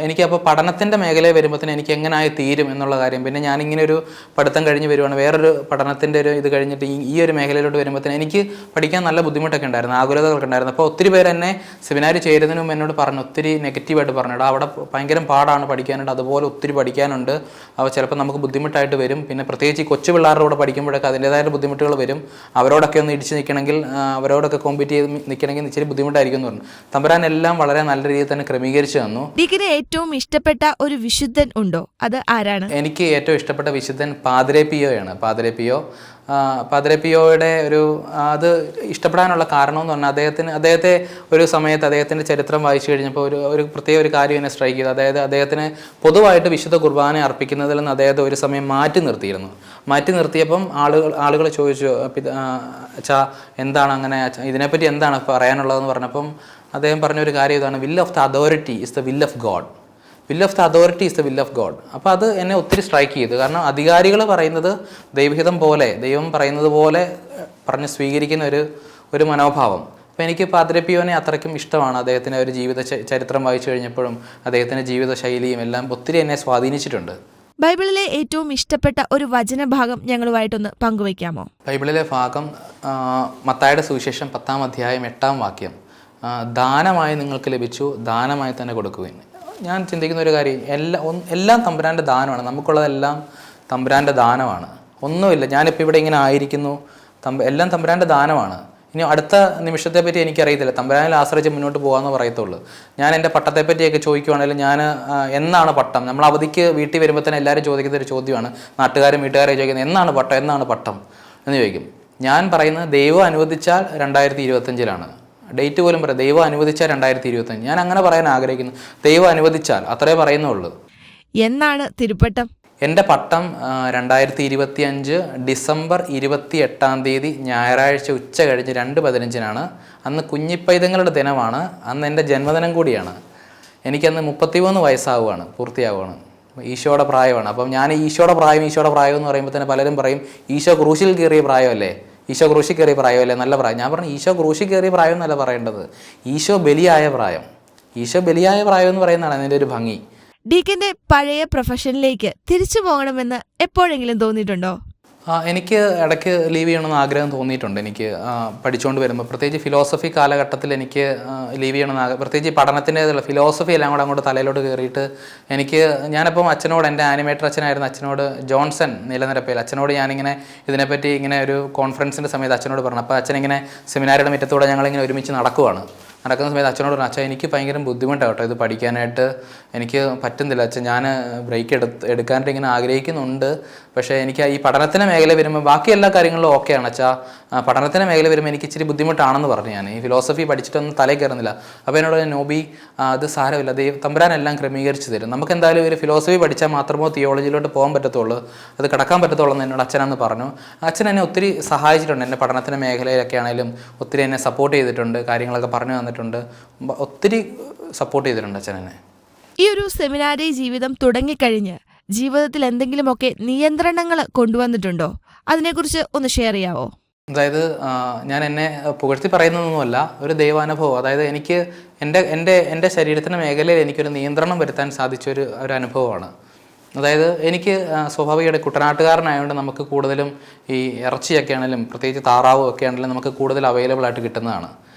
എനിക്കപ്പോൾ പഠനത്തിൻ്റെ മേഖലയിൽ വരുമ്പോഴത്തേന് എനിക്ക് എങ്ങനെയായി തീരും എന്നുള്ള കാര്യം, പിന്നെ ഞാനിങ്ങനെ ഒരു പഠിത്തം കഴിഞ്ഞ് വരുവാണ്, വേറൊരു പഠനത്തിൻ്റെ ഒരു ഇത് കഴിഞ്ഞിട്ട് ഈ ഒരു മേഖലയിലോട്ട് വരുമ്പോഴത്തേന് എനിക്ക് പഠിക്കാൻ നല്ല ബുദ്ധിമുട്ടൊക്കെ ഉണ്ടായിരുന്നു, ആകുലതകളൊക്കെ ഉണ്ടായിരുന്നു. അപ്പോൾ ഒത്തിരി പേര് എന്നെ സെമിനാരിൽ ചേരുന്നതിന് മുമ്പ് എന്നോട് പറഞ്ഞു, ഒത്തിരി നെഗറ്റീവായിട്ട് പറഞ്ഞു, അവിടെ ഭയങ്കര പാടാണ് പഠിക്കാനുണ്ട്, അതുപോലെ ഒത്തിരി പഠിക്കാനുണ്ട്, അപ്പോൾ ചിലപ്പോൾ നമുക്ക് ബുദ്ധിമുട്ടായിട്ട് വരും. പിന്നെ പ്രത്യേകിച്ച് കൊച്ചു പിള്ളേരുടെ കൂടെ പഠിക്കുമ്പോഴൊക്കെ അതിൻ്റേതായ ബുദ്ധിമുട്ടുകൾ വരും. അവരോടൊക്കെ ഒന്ന് ഇടിച്ച് നിൽക്കണമെങ്കിൽ, അവരോടൊക്കെ കോമ്പീറ്റ് ചെയ്ത് നിൽക്കണമെങ്കിൽ ഇച്ചിരി ബുദ്ധിമുട്ടായിരിക്കും എന്ന് പറഞ്ഞു. തമ്പുരാൻ എല്ലാം വളരെ നല്ല രീതിയിൽ തന്നെ ക്രമീകരിച്ചു തന്നു. ഡീക്കന് ഏറ്റവും ഇഷ്ടപ്പെട്ട ഒരു വിശുദ്ധൻ ഉണ്ടോ? അത് ആരാണ്? എനിക്ക് ഏറ്റവും ഇഷ്ടപ്പെട്ട വിശുദ്ധൻ പാദ്രെ പിയോയാണ്. പാദ്രെ പിയോയുടെ അത് ഇഷ്ടപ്പെടാനുള്ള കാരണം എന്ന് പറഞ്ഞാൽ അദ്ദേഹത്തെ ഒരു സമയത്ത് അദ്ദേഹത്തിൻ്റെ ചരിത്രം വായിച്ചു കഴിഞ്ഞപ്പോൾ ഒരു പ്രത്യേക ഒരു കാര്യം എന്നെ സ്ട്രൈക്ക് ചെയ്തു. അതായത് അദ്ദേഹത്തിന് പൊതുവായിട്ട് വിശുദ്ധ കുർബാന അർപ്പിക്കുന്നതിൽ നിന്ന് അദ്ദേഹത്തെ ഒരു സമയം മാറ്റി നിർത്തിയപ്പം ആളുകൾ ചോദിച്ചു, അച്ഛാ എന്താണ് അങ്ങനെ, ഇതിനെപ്പറ്റി എന്താണ് പറയാനുള്ളതെന്ന് പറഞ്ഞപ്പം അദ്ദേഹം പറഞ്ഞൊരു കാര്യം ഇതാണ്, will of the authority is the will of God. Will of the authority is the will of God. അപ്പോൾ അത് എന്നെ ഒത്തിരി സ്ട്രൈക്ക് ചെയ്തു. കാരണം അധികാരികൾ പറയുന്നത് ദൈവഹിതം പോലെ, ദൈവം പറയുന്നത് പോലെ പറഞ്ഞ് സ്വീകരിക്കുന്ന ഒരു മനോഭാവം. അപ്പോൾ എനിക്ക് പാദ്രെ പിയോനെ അത്രയ്ക്കും ഇഷ്ടമാണ്. അദ്ദേഹത്തിൻ്റെ ഒരു ജീവിത ചരിത്രം വായിച്ചു കഴിഞ്ഞപ്പോഴും അദ്ദേഹത്തിൻ്റെ ജീവിത ശൈലിയും എല്ലാം ഒത്തിരി എന്നെ സ്വാധീനിച്ചിട്ടുണ്ട്. ബൈബിളിലെ ഏറ്റവും ഇഷ്ടപ്പെട്ട ഒരു വചനഭാഗം ഞങ്ങളുമായിട്ടൊന്ന് പങ്കുവയ്ക്കാമോ? ബൈബിളിലെ ഭാഗം മത്തായിയുടെ സുവിശേഷം 10-ാം അധ്യായം 8-ാം വാക്യം, ദാനമായി നിങ്ങൾക്ക് ലഭിച്ചു, ദാനമായി തന്നെ കൊടുക്കുകയും. ഞാൻ ചിന്തിക്കുന്ന ഒരു കാര്യം, എല്ലാം തമ്പുരാൻ്റെ ദാനമാണ്. നമുക്കുള്ളതെല്ലാം തമ്പുരാൻ്റെ ദാനമാണ്. ഒന്നുമില്ല, ഞാനിപ്പോൾ ഇവിടെ ഇങ്ങനെ ആയിരിക്കുന്നു, എല്ലാം തമ്പുരാൻ്റെ ദാനമാണ്. ഇനി അടുത്ത നിമിഷത്തെപ്പറ്റി എനിക്കറിയത്തില്ല, തമ്പുരാനിൽ ആശ്രയിച്ച് മുന്നോട്ട് പോകാമെന്ന് പറയത്തുള്ളൂ. ഞാൻ എൻ്റെ പട്ടത്തെപ്പറ്റിയൊക്കെ ചോദിക്കുവാണെങ്കിൽ ഞാൻ എന്നാണ് പട്ടം, നമ്മൾ അവധിക്ക് വീട്ടിൽ വരുമ്പോൾ തന്നെ എല്ലാവരും ചോദിക്കുന്ന ഒരു ചോദ്യമാണ്, നാട്ടുകാരും വീട്ടുകാരെ ചോദിക്കുന്നത് എന്നാണ് പട്ടം എന്ന് ചോദിക്കും. ഞാൻ പറയുന്നത് ദൈവം അനുവദിച്ചാൽ 2025-ലാണ്. ഡേറ്റ് പോലും പറയാം, ദൈവം അനുവദിച്ചാൽ 2025. ഞാൻ അങ്ങനെ പറയാൻ ആഗ്രഹിക്കുന്നു. ദൈവം അനുവദിച്ചാൽ അത്രേ പറയുന്നുള്ളൂ. എന്നാണ് തിരുപ്പട്ടം? എൻ്റെ പട്ടം 2025 ഡിസംബർ 28-ാം തീയതി ഞായറാഴ്ച ഉച്ച കഴിഞ്ഞ് 2:15-നാണ്. അന്ന് കുഞ്ഞിപ്പൈതങ്ങളുടെ ദിനമാണ്, അന്ന് എൻ്റെ ജന്മദിനം കൂടിയാണ്. എനിക്കന്ന് 33 വയസ്സാവുകയാണ്, പൂർത്തിയാവുകയാണ്. ഈശോയുടെ പ്രായമാണ്. അപ്പം ഞാൻ ഈശോയുടെ പ്രായം എന്ന് പറയുമ്പോൾ തന്നെ പലരും പറയും ഈശോ ക്രൂശിൽ കയറിയ പ്രായമല്ലേ, ഈശോ ക്രൂശിൽ കയറിയ പ്രായമല്ലേ, നല്ല പ്രായം. ഞാൻ പറഞ്ഞു ഈശോ ക്രൂശിൽ കയറിയ പ്രായം എന്നല്ല പറയേണ്ടത്, ഈശോ ബലിയായ പ്രായം. ഈശോ ബലിയായ പ്രായം എന്ന് പറയുന്നതാണ് അതിൻ്റെ ഒരു ഭംഗി. ഡീക്കന്റെ പഴയ പ്രൊഫഷനിലേക്ക് തിരിച്ചു പോകണമെന്ന് എപ്പോഴെങ്കിലും തോന്നിയിട്ടുണ്ടോ? എനിക്ക് ഇടയ്ക്ക് ലീവ് ചെയ്യണമെന്ന് ആഗ്രഹം തോന്നിയിട്ടുണ്ട്. എനിക്ക് പഠിച്ചുകൊണ്ട് വരുമ്പോൾ, പ്രത്യേകിച്ച് ഫിലോസഫി കാലഘട്ടത്തിൽ എനിക്ക് ലീവ് ചെയ്യണമെന്ന് പ്രത്യേകിച്ച് പഠനത്തിൻ്റെതുള്ള ഫിലോസഫി എല്ലാം കൂടെ അങ്ങോട്ട് തലയിലോട്ട് കയറിയിട്ട് ഞാനപ്പം അച്ഛനോട്, എൻ്റെ ആനിമേറ്റർ അച്ഛനായിരുന്ന അച്ഛനോട്, ജോൺസൺ നിലനിരപ്പയിൽ അച്ഛനോട് ഞാനിങ്ങനെ ഇതിനെപ്പറ്റി ഇങ്ങനെ ഒരു കോൺഫറൻസിൻ്റെ സമയത്ത് അച്ഛനോട് പറഞ്ഞു. അപ്പോൾ അച്ഛനിങ്ങനെ സെമിനാരിയുടെ മുറ്റത്തൂടെ ഞങ്ങളിങ്ങനെ ഒരുമിച്ച് നടക്കുന്ന സമയത്ത് അച്ഛനോട് പറഞ്ഞു, അച്ഛൻ എനിക്ക് ഭയങ്കര ബുദ്ധിമുട്ടാണ് കേട്ടോ ഇത് പഠിക്കാനായിട്ട്, എനിക്ക് പറ്റുന്നില്ല അച്ഛൻ, ഞാൻ ബ്രേക്ക് എടുക്കാനായിട്ട് ഇങ്ങനെ ആഗ്രഹിക്കുന്നുണ്ട്, പക്ഷേ എനിക്ക് ഈ പഠനത്തിൻ്റെ മേഖല വരുമ്പോൾ ബാക്കി എല്ലാ കാര്യങ്ങളിലും ഓക്കെയാണ് അച്ഛാ, പഠനത്തിൻ്റെ മേഖല വരുമ്പോൾ എനിക്ക് ഇച്ചിരി ബുദ്ധിമുട്ടാണെന്ന് പറഞ്ഞു. ഞാൻ ഈ ഫിലോസഫി പഠിച്ചിട്ടൊന്നും തലയിൽ കയറുന്നില്ല. അപ്പോൾ എന്നോട് നോബി, അത് സാരമില്ല, തമ്പുരാനെല്ലാം ക്രമീകരിച്ച് തരും, നമുക്ക് എന്തായാലും ഒരു ഫിലോസഫി പഠിച്ചാൽ മാത്രമോ തിയോളജിയിലോട്ട് പോകാൻ പറ്റത്തുള്ളൂ, അത് കടക്കാൻ പറ്റത്തുള്ളൂ എന്ന് എന്നോട് അച്ഛനെന്ന് പറഞ്ഞു. അച്ഛൻ എന്നെ ഒത്തിരി സഹായിച്ചിട്ടുണ്ട്, എൻ്റെ പഠനത്തിൻ്റെ മേഖലയിലൊക്കെ ആണെങ്കിലും ഒത്തിരി എന്നെ സപ്പോർട്ട് ചെയ്തിട്ടുണ്ട്, കാര്യങ്ങളൊക്കെ പറഞ്ഞു തന്നിട്ടുണ്ട്, ഒത്തിരി സപ്പോർട്ട് ചെയ്തിട്ടുണ്ട് അച്ഛൻ എന്നെ. ഈ ഒരു സെമിനാരി ജീവിതം തുടങ്ങിക്കഴിഞ്ഞ് ജീവിതത്തിൽ എന്തെങ്കിലുമൊക്കെ നിയന്ത്രണങ്ങൾ കൊണ്ടുവന്നിട്ടുണ്ടോ? അതിനെക്കുറിച്ച് ഒന്ന് ഷെയർ ചെയ്യാവോ? അതായത് ഞാൻ എന്നെ പുകഴ്ത്തി പറയുന്നതൊന്നുമല്ല, ഒരു ദൈവാനുഭവം. അതായത് എനിക്ക് എൻ്റെ ശരീരത്തിൻ്റെ മേഖലയിൽ എനിക്കൊരു നിയന്ത്രണം വരുത്താൻ സാധിച്ചൊരു അനുഭവമാണ്. അതായത് എനിക്ക് സ്വാഭാവികമായിട്ട് കുട്ടനാട്ടുകാരനായതുകൊണ്ട് നമുക്ക് കൂടുതലും ഈ ഇറച്ചിയൊക്കെ ആണെങ്കിലും, പ്രത്യേകിച്ച് താറാവും ഒക്കെ ആണെങ്കിലും നമുക്ക് കൂടുതൽ അവൈലബിൾ ആയിട്ട് കിട്ടുന്നതാണ്.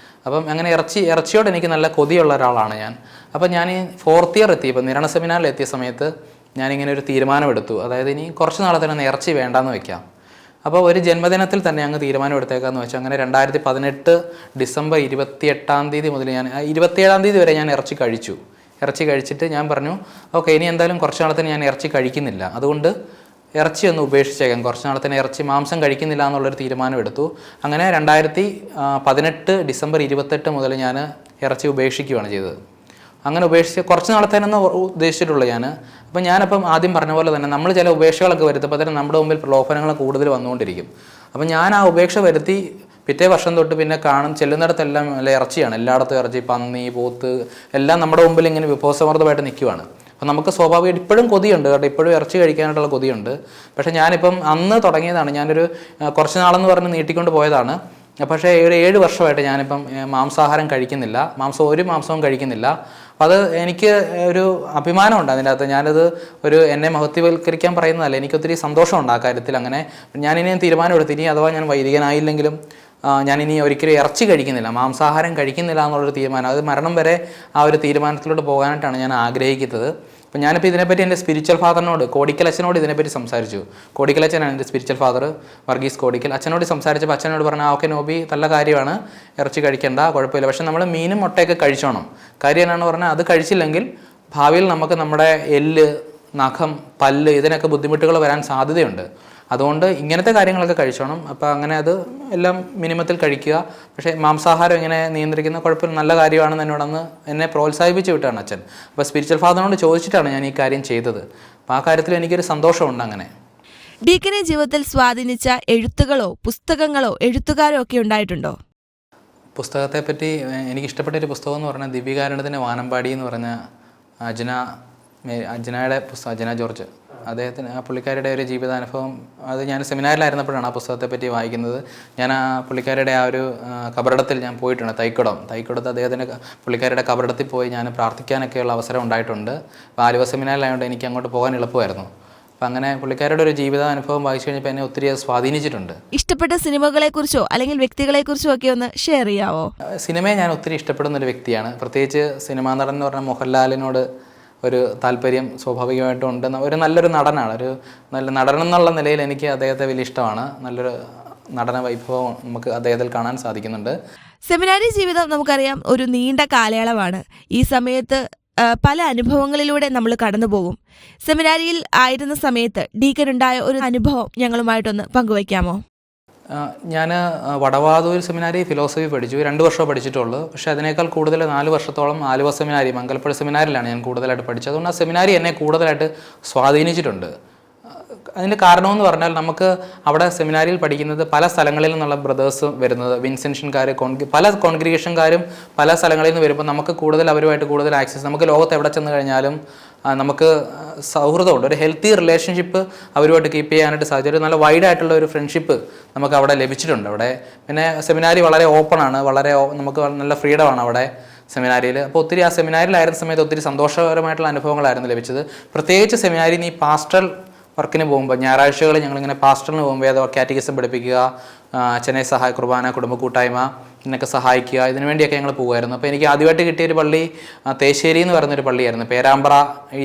അപ്പം അങ്ങനെ ഇറച്ചിയോട് എനിക്ക് നല്ല കൊതിയുള്ള ഒരാളാണ് ഞാൻ. അപ്പം ഞാൻ ഈ 4th ഇയർ എത്തിയപ്പോൾ, നിരണ സെമിനാറിൽ എത്തിയ സമയത്ത് ഞാനിങ്ങനെ ഒരു തീരുമാനമെടുത്തു. അതായത് ഇനി കുറച്ച് നാളെ തന്നെ ഇറച്ചി വേണ്ടാന്ന് വയ്ക്കാം. അപ്പോൾ ഒരു ജന്മദിനത്തിൽ തന്നെ അങ്ങ് തീരുമാനം എടുത്തേക്കാന്ന് വെച്ചാൽ, അങ്ങനെ 2018 ഡിസംബർ 28 മുതൽ ഞാൻ 27 വരെ ഞാൻ ഇറച്ചി കഴിച്ചിട്ട് ഞാൻ പറഞ്ഞു, ഓക്കെ ഇനി എന്തായാലും കുറച്ച് നാളത്തിന് ഞാൻ ഇറച്ചി കഴിക്കുന്നില്ല, അതുകൊണ്ട് ഇറച്ചി ഒന്ന് ഉപേക്ഷിച്ചേക്കാം, കുറച്ച് നാളത്തിന് മാംസം കഴിക്കുന്നില്ല എന്നുള്ളൊരു തീരുമാനം എടുത്തു. അങ്ങനെ 2018 ഡിസംബർ 28 മുതൽ ഞാൻ ഇറച്ചി ഉപേക്ഷിക്കുകയാണ് ചെയ്തത്. അങ്ങനെ ഉപേക്ഷിച്ച് കുറച്ച് നാളത്തേനെന്ന് ഉദ്ദേശിച്ചിട്ടുള്ളൂ ഞാൻ. അപ്പം ഞാനപ്പം ആദ്യം പറഞ്ഞ പോലെ തന്നെ നമ്മൾ ചില ഉപേക്ഷകളൊക്കെ വരുത്തപ്പോൾ തന്നെ നമ്മുടെ മുമ്പിൽ പ്രലോഭനങ്ങൾ കൂടുതൽ വന്നുകൊണ്ടിരിക്കും. അപ്പം ഞാൻ ആ ഉപേക്ഷ വരുത്തി പിറ്റേ വർഷം തൊട്ട് പിന്നെ ചെല്ലുന്നിടത്തെല്ലാം നല്ല ഇറച്ചിയാണ്, എല്ലായിടത്തും ഇറച്ചി, പന്നി, പോത്ത് എല്ലാം നമ്മുടെ മുമ്പിൽ ഇങ്ങനെ വിഭവസമൃദ്ധമായിട്ട് നിൽക്കുവാണ്. അപ്പം നമുക്ക് സ്വാഭാവികമായിട്ട് ഇപ്പോഴും കൊതിയുണ്ട് കേട്ടോ, ഇപ്പോഴും ഇറച്ചി കഴിക്കാനായിട്ടുള്ള കൊതിയുണ്ട്. പക്ഷേ ഞാനിപ്പം അന്ന് തുടങ്ങിയതാണ്, ഞാനൊരു കുറച്ച് നാളെന്ന് പറഞ്ഞ് നീട്ടിക്കൊണ്ട് പോയതാണ്. പക്ഷേ ഒരു 7 വർഷമായിട്ട് ഞാനിപ്പം മാംസാഹാരം കഴിക്കുന്നില്ല, ഒരു മാംസവും കഴിക്കുന്നില്ല. അപ്പം അത് എനിക്ക് ഒരു അഭിമാനമുണ്ട് അതിൻ്റെ അകത്ത്. ഞാനത് എന്നെ മഹത്വവൽക്കരിക്കാൻ പറയുന്നതല്ല, എനിക്കൊത്തിരി സന്തോഷമുണ്ട് ആ കാര്യത്തിൽ. അങ്ങനെ ഞാനിനി തീരുമാനം എടുത്തു, ഇനി അഥവാ ഞാൻ വൈദികനായില്ലെങ്കിലും ഞാനിനി ഒരിക്കലും ഇറച്ചി കഴിക്കുന്നില്ല, മാംസാഹാരം കഴിക്കുന്നില്ല എന്നുള്ളൊരു തീരുമാനം, അത് മരണം വരെ ആ ഒരു തീരുമാനത്തിലോട്ട് പോകാനായിട്ടാണ് ഞാൻ ആഗ്രഹിക്കുന്നത്. അപ്പം ഞാനിപ്പോൾ ഇതിനെപ്പറ്റി എൻ്റെ സ്പിരിച്വൽ ഫാദറിനോട്, കോടിക്കലച്ഛനോട് ഇതിനെപ്പറ്റി സംസാരിച്ചു. കോടിക്കലച്ഛനാണ് എൻ്റെ സ്പിരിച്വൽ ഫാദർ, വർഗീസ് കോടിക്കൽ. അച്ഛനോട് സംസാരിച്ചപ്പോൾ അച്ഛനോട് പറഞ്ഞു, ഓക്കെ നോബി, നല്ല കാര്യമാണ്, ഇറച്ചി കഴിക്കേണ്ട, കുഴപ്പമില്ല, പക്ഷെ നമ്മൾ മീനും മുട്ടയൊക്കെ കഴിച്ചോണം. കാര്യം എന്നാണ് പറഞ്ഞാൽ, അത് കഴിച്ചില്ലെങ്കിൽ ഭാവിയിൽ നമുക്ക് നമ്മുടെ എല്ല്, നഖം, പല്ല് ഇതിനൊക്കെ ബുദ്ധിമുട്ടുകൾ വരാൻ സാധ്യതയുണ്ട്. അതുകൊണ്ട് ഇങ്ങനത്തെ കാര്യങ്ങളൊക്കെ കഴിച്ചോണം. അപ്പോൾ അങ്ങനെ അത് എല്ലാം മിനിമത്തിൽ കഴിക്കുക, പക്ഷേ മാംസാഹാരം ഇങ്ങനെ നിയന്ത്രിക്കുന്ന കുഴപ്പമില്ല, നല്ല കാര്യമാണെന്ന് എന്നോടന്ന് എന്നെ പ്രോത്സാഹിപ്പിച്ച് വിട്ടാണ് അച്ഛൻ. അപ്പോൾ സ്പിരിച്വൽ ഫാദറിനോട് ചോദിച്ചിട്ടാണ് ഞാൻ ഈ കാര്യം ചെയ്തത്. അപ്പോൾ ആ കാര്യത്തിൽ എനിക്കൊരു സന്തോഷമുണ്ട്. അങ്ങനെ ഡീക്കനെ ജീവിതത്തിൽ സ്വാധീനിച്ച എഴുത്തുകളോ പുസ്തകങ്ങളോ എഴുത്തുകാരോ ഒക്കെ ഉണ്ടായിട്ടുണ്ടോ? പുസ്തകത്തെപ്പറ്റി എനിക്കിഷ്ടപ്പെട്ടൊരു പുസ്തകം എന്ന് പറഞ്ഞാൽ ദിവ്യകാരുണ്യത്തിൻ്റെ വാനമ്പാടി എന്ന് പറഞ്ഞ അജ്നയുടെ പുസ്തകം, അജ്ന ജോർജ്, അദ്ദേഹത്തിന് ആ പുള്ളിക്കാരുടെ ഒരു ജീവിതാനുഭവം. അത് ഞാൻ സെമിനാറിലായിരുന്നപ്പോഴാണ് ആ പുസ്തകത്തെപ്പറ്റി വായിക്കുന്നത്. ഞാൻ ആ പുള്ളിക്കാരുടെ ആ ഒരു കബറിടത്തിൽ ഞാൻ പോയിട്ടുണ്ട്, തൈക്കുടത്ത് അദ്ദേഹത്തിൻ്റെ പുള്ളിക്കാരുടെ കബറിടത്തിൽ പോയി ഞാൻ പ്രാർത്ഥിക്കാനൊക്കെയുള്ള അവസരം ഉണ്ടായിട്ടുണ്ട്. അപ്പോൾ ആലുവ സെമിനാറിലായതുകൊണ്ട് എനിക്ക് അങ്ങോട്ട് പോകാൻ എളുപ്പമായിരുന്നു. അപ്പം അങ്ങനെ പുള്ളിക്കാരുടെ ഒരു ജീവിതാനുഭവം വായിച്ചു കഴിഞ്ഞപ്പോൾ എന്നെ ഒത്തിരി സ്വാധീനിച്ചിട്ടുണ്ട്. ഇഷ്ടപ്പെട്ട സിനിമകളെക്കുറിച്ചോ അല്ലെങ്കിൽ വ്യക്തികളെക്കുറിച്ചോ ഒക്കെ ഒന്ന് ഷെയർ ചെയ്യാവോ? സിനിമയെ ഞാൻ ഒത്തിരി ഇഷ്ടപ്പെടുന്ന ഒരു വ്യക്തിയാണ്. പ്രത്യേകിച്ച് സിനിമാ നടൻ എന്ന് പറഞ്ഞാൽ മോഹൻലാലിനോട് ഒരു താല്പര്യം സ്വാഭാവികമായിട്ടും ഉണ്ട്. നല്ലൊരു നടനാണ്, ഒരു നല്ല നടൻ എന്നുള്ള നിലയിൽ എനിക്ക് അദ്ദേഹത്തെ വലിയ ഇഷ്ടമാണ്. നല്ലൊരു നടന വൈഭവം നമുക്ക് അദ്ദേഹത്തിൽ കാണാൻ സാധിക്കുന്നുണ്ട്. സെമിനാരി ജീവിതം നമുക്കറിയാം ഒരു നീണ്ട കാലയളവാണ്. ഈ സമയത്ത് പല അനുഭവങ്ങളിലൂടെ നമ്മൾ കടന്നു പോകും. സെമിനാരിയിൽ ആയിരുന്ന സമയത്ത് ഡീക്കനുണ്ടായ ഒരു അനുഭവം ഞങ്ങളുമായിട്ടൊന്ന് പങ്കുവയ്ക്കാമോ? ഞാൻ വടവാതൂർ സെമിനാരി ഫിലോസഫി പഠിച്ചു, 2 വർഷം പഠിച്ചിട്ടുള്ളൂ. പക്ഷേ അതിനേക്കാൾ കൂടുതൽ 4 വർഷത്തോളം ആലുവ സെമിനാരി, മംഗലപ്പുഴ സെമിനാരിലാണ് ഞാൻ കൂടുതലായിട്ട് പഠിച്ചത്. അതുകൊണ്ട് ആ സെമിനാരി എന്നെ കൂടുതലായിട്ട് സ്വാധീനിച്ചിട്ടുണ്ട്. അതിൻ്റെ കാരണമെന്ന് പറഞ്ഞാൽ നമുക്ക് അവിടെ സെമിനാരിയിൽ പഠിക്കുന്നത് പല സ്ഥലങ്ങളിൽ നിന്നുള്ള ബ്രദേഴ്സ് വരുന്നത്, വിൻസെൻഷൻകാർ, പല കോൺഗ്രിഗേഷൻകാരും പല സ്ഥലങ്ങളിൽ നിന്ന് വരുമ്പോൾ നമുക്ക് കൂടുതൽ അവരുമായിട്ട് കൂടുതൽ ആക്സസ്, നമുക്ക് ലോകത്ത് എവിടെ ചെന്ന് കഴിഞ്ഞാലും നമുക്ക് സൗഹൃദമുണ്ട്, ഒരു ഹെൽത്തി റിലേഷൻഷിപ്പ് അവരുമായിട്ട് കീപ്പ് ചെയ്യാനായിട്ട് സാധിച്ചു. ഒരു നല്ല വൈഡായിട്ടുള്ള ഒരു ഫ്രണ്ട്ഷിപ്പ് നമുക്ക് അവിടെ ലഭിച്ചിട്ടുണ്ട് അവിടെ. പിന്നെ സെമിനാരി വളരെ ഓപ്പണാണ്, വളരെ നമുക്ക് നല്ല ഫ്രീഡമാണ് അവിടെ സെമിനാരിയിൽ. അപ്പോൾ ഒത്തിരി ആ സെമിനാരിലായിരുന്ന സമയത്ത് ഒത്തിരി സന്തോഷകരമായിട്ടുള്ള അനുഭവങ്ങളായിരുന്നു ലഭിച്ചത്. പ്രത്യേകിച്ച് സെമിനാരിൽ ഈ പാസ്റ്റൽ വർക്കിന് പോകുമ്പോൾ ഞായറാഴ്ചകളിൽ ഞങ്ങളിങ്ങനെ പാസ്റ്ററിന് പോകുമ്പോൾ ഏതോ കാറ്റഗിസം പഠിപ്പിക്കുക, അച്ഛനെ കുർബാന, കുടുംബ കൂട്ടായ്മ ഇതിനൊക്കെ സഹായിക്കുക, ഇതിനു വേണ്ടിയൊക്കെ ഞങ്ങൾ പോകുമായിരുന്നു. അപ്പോൾ എനിക്ക് ആദ്യമായിട്ട് കിട്ടിയൊരു പള്ളി തേശ്ശേരി എന്ന് പറയുന്നൊരു പള്ളിയായിരുന്നു. പേരാമ്പ്ര,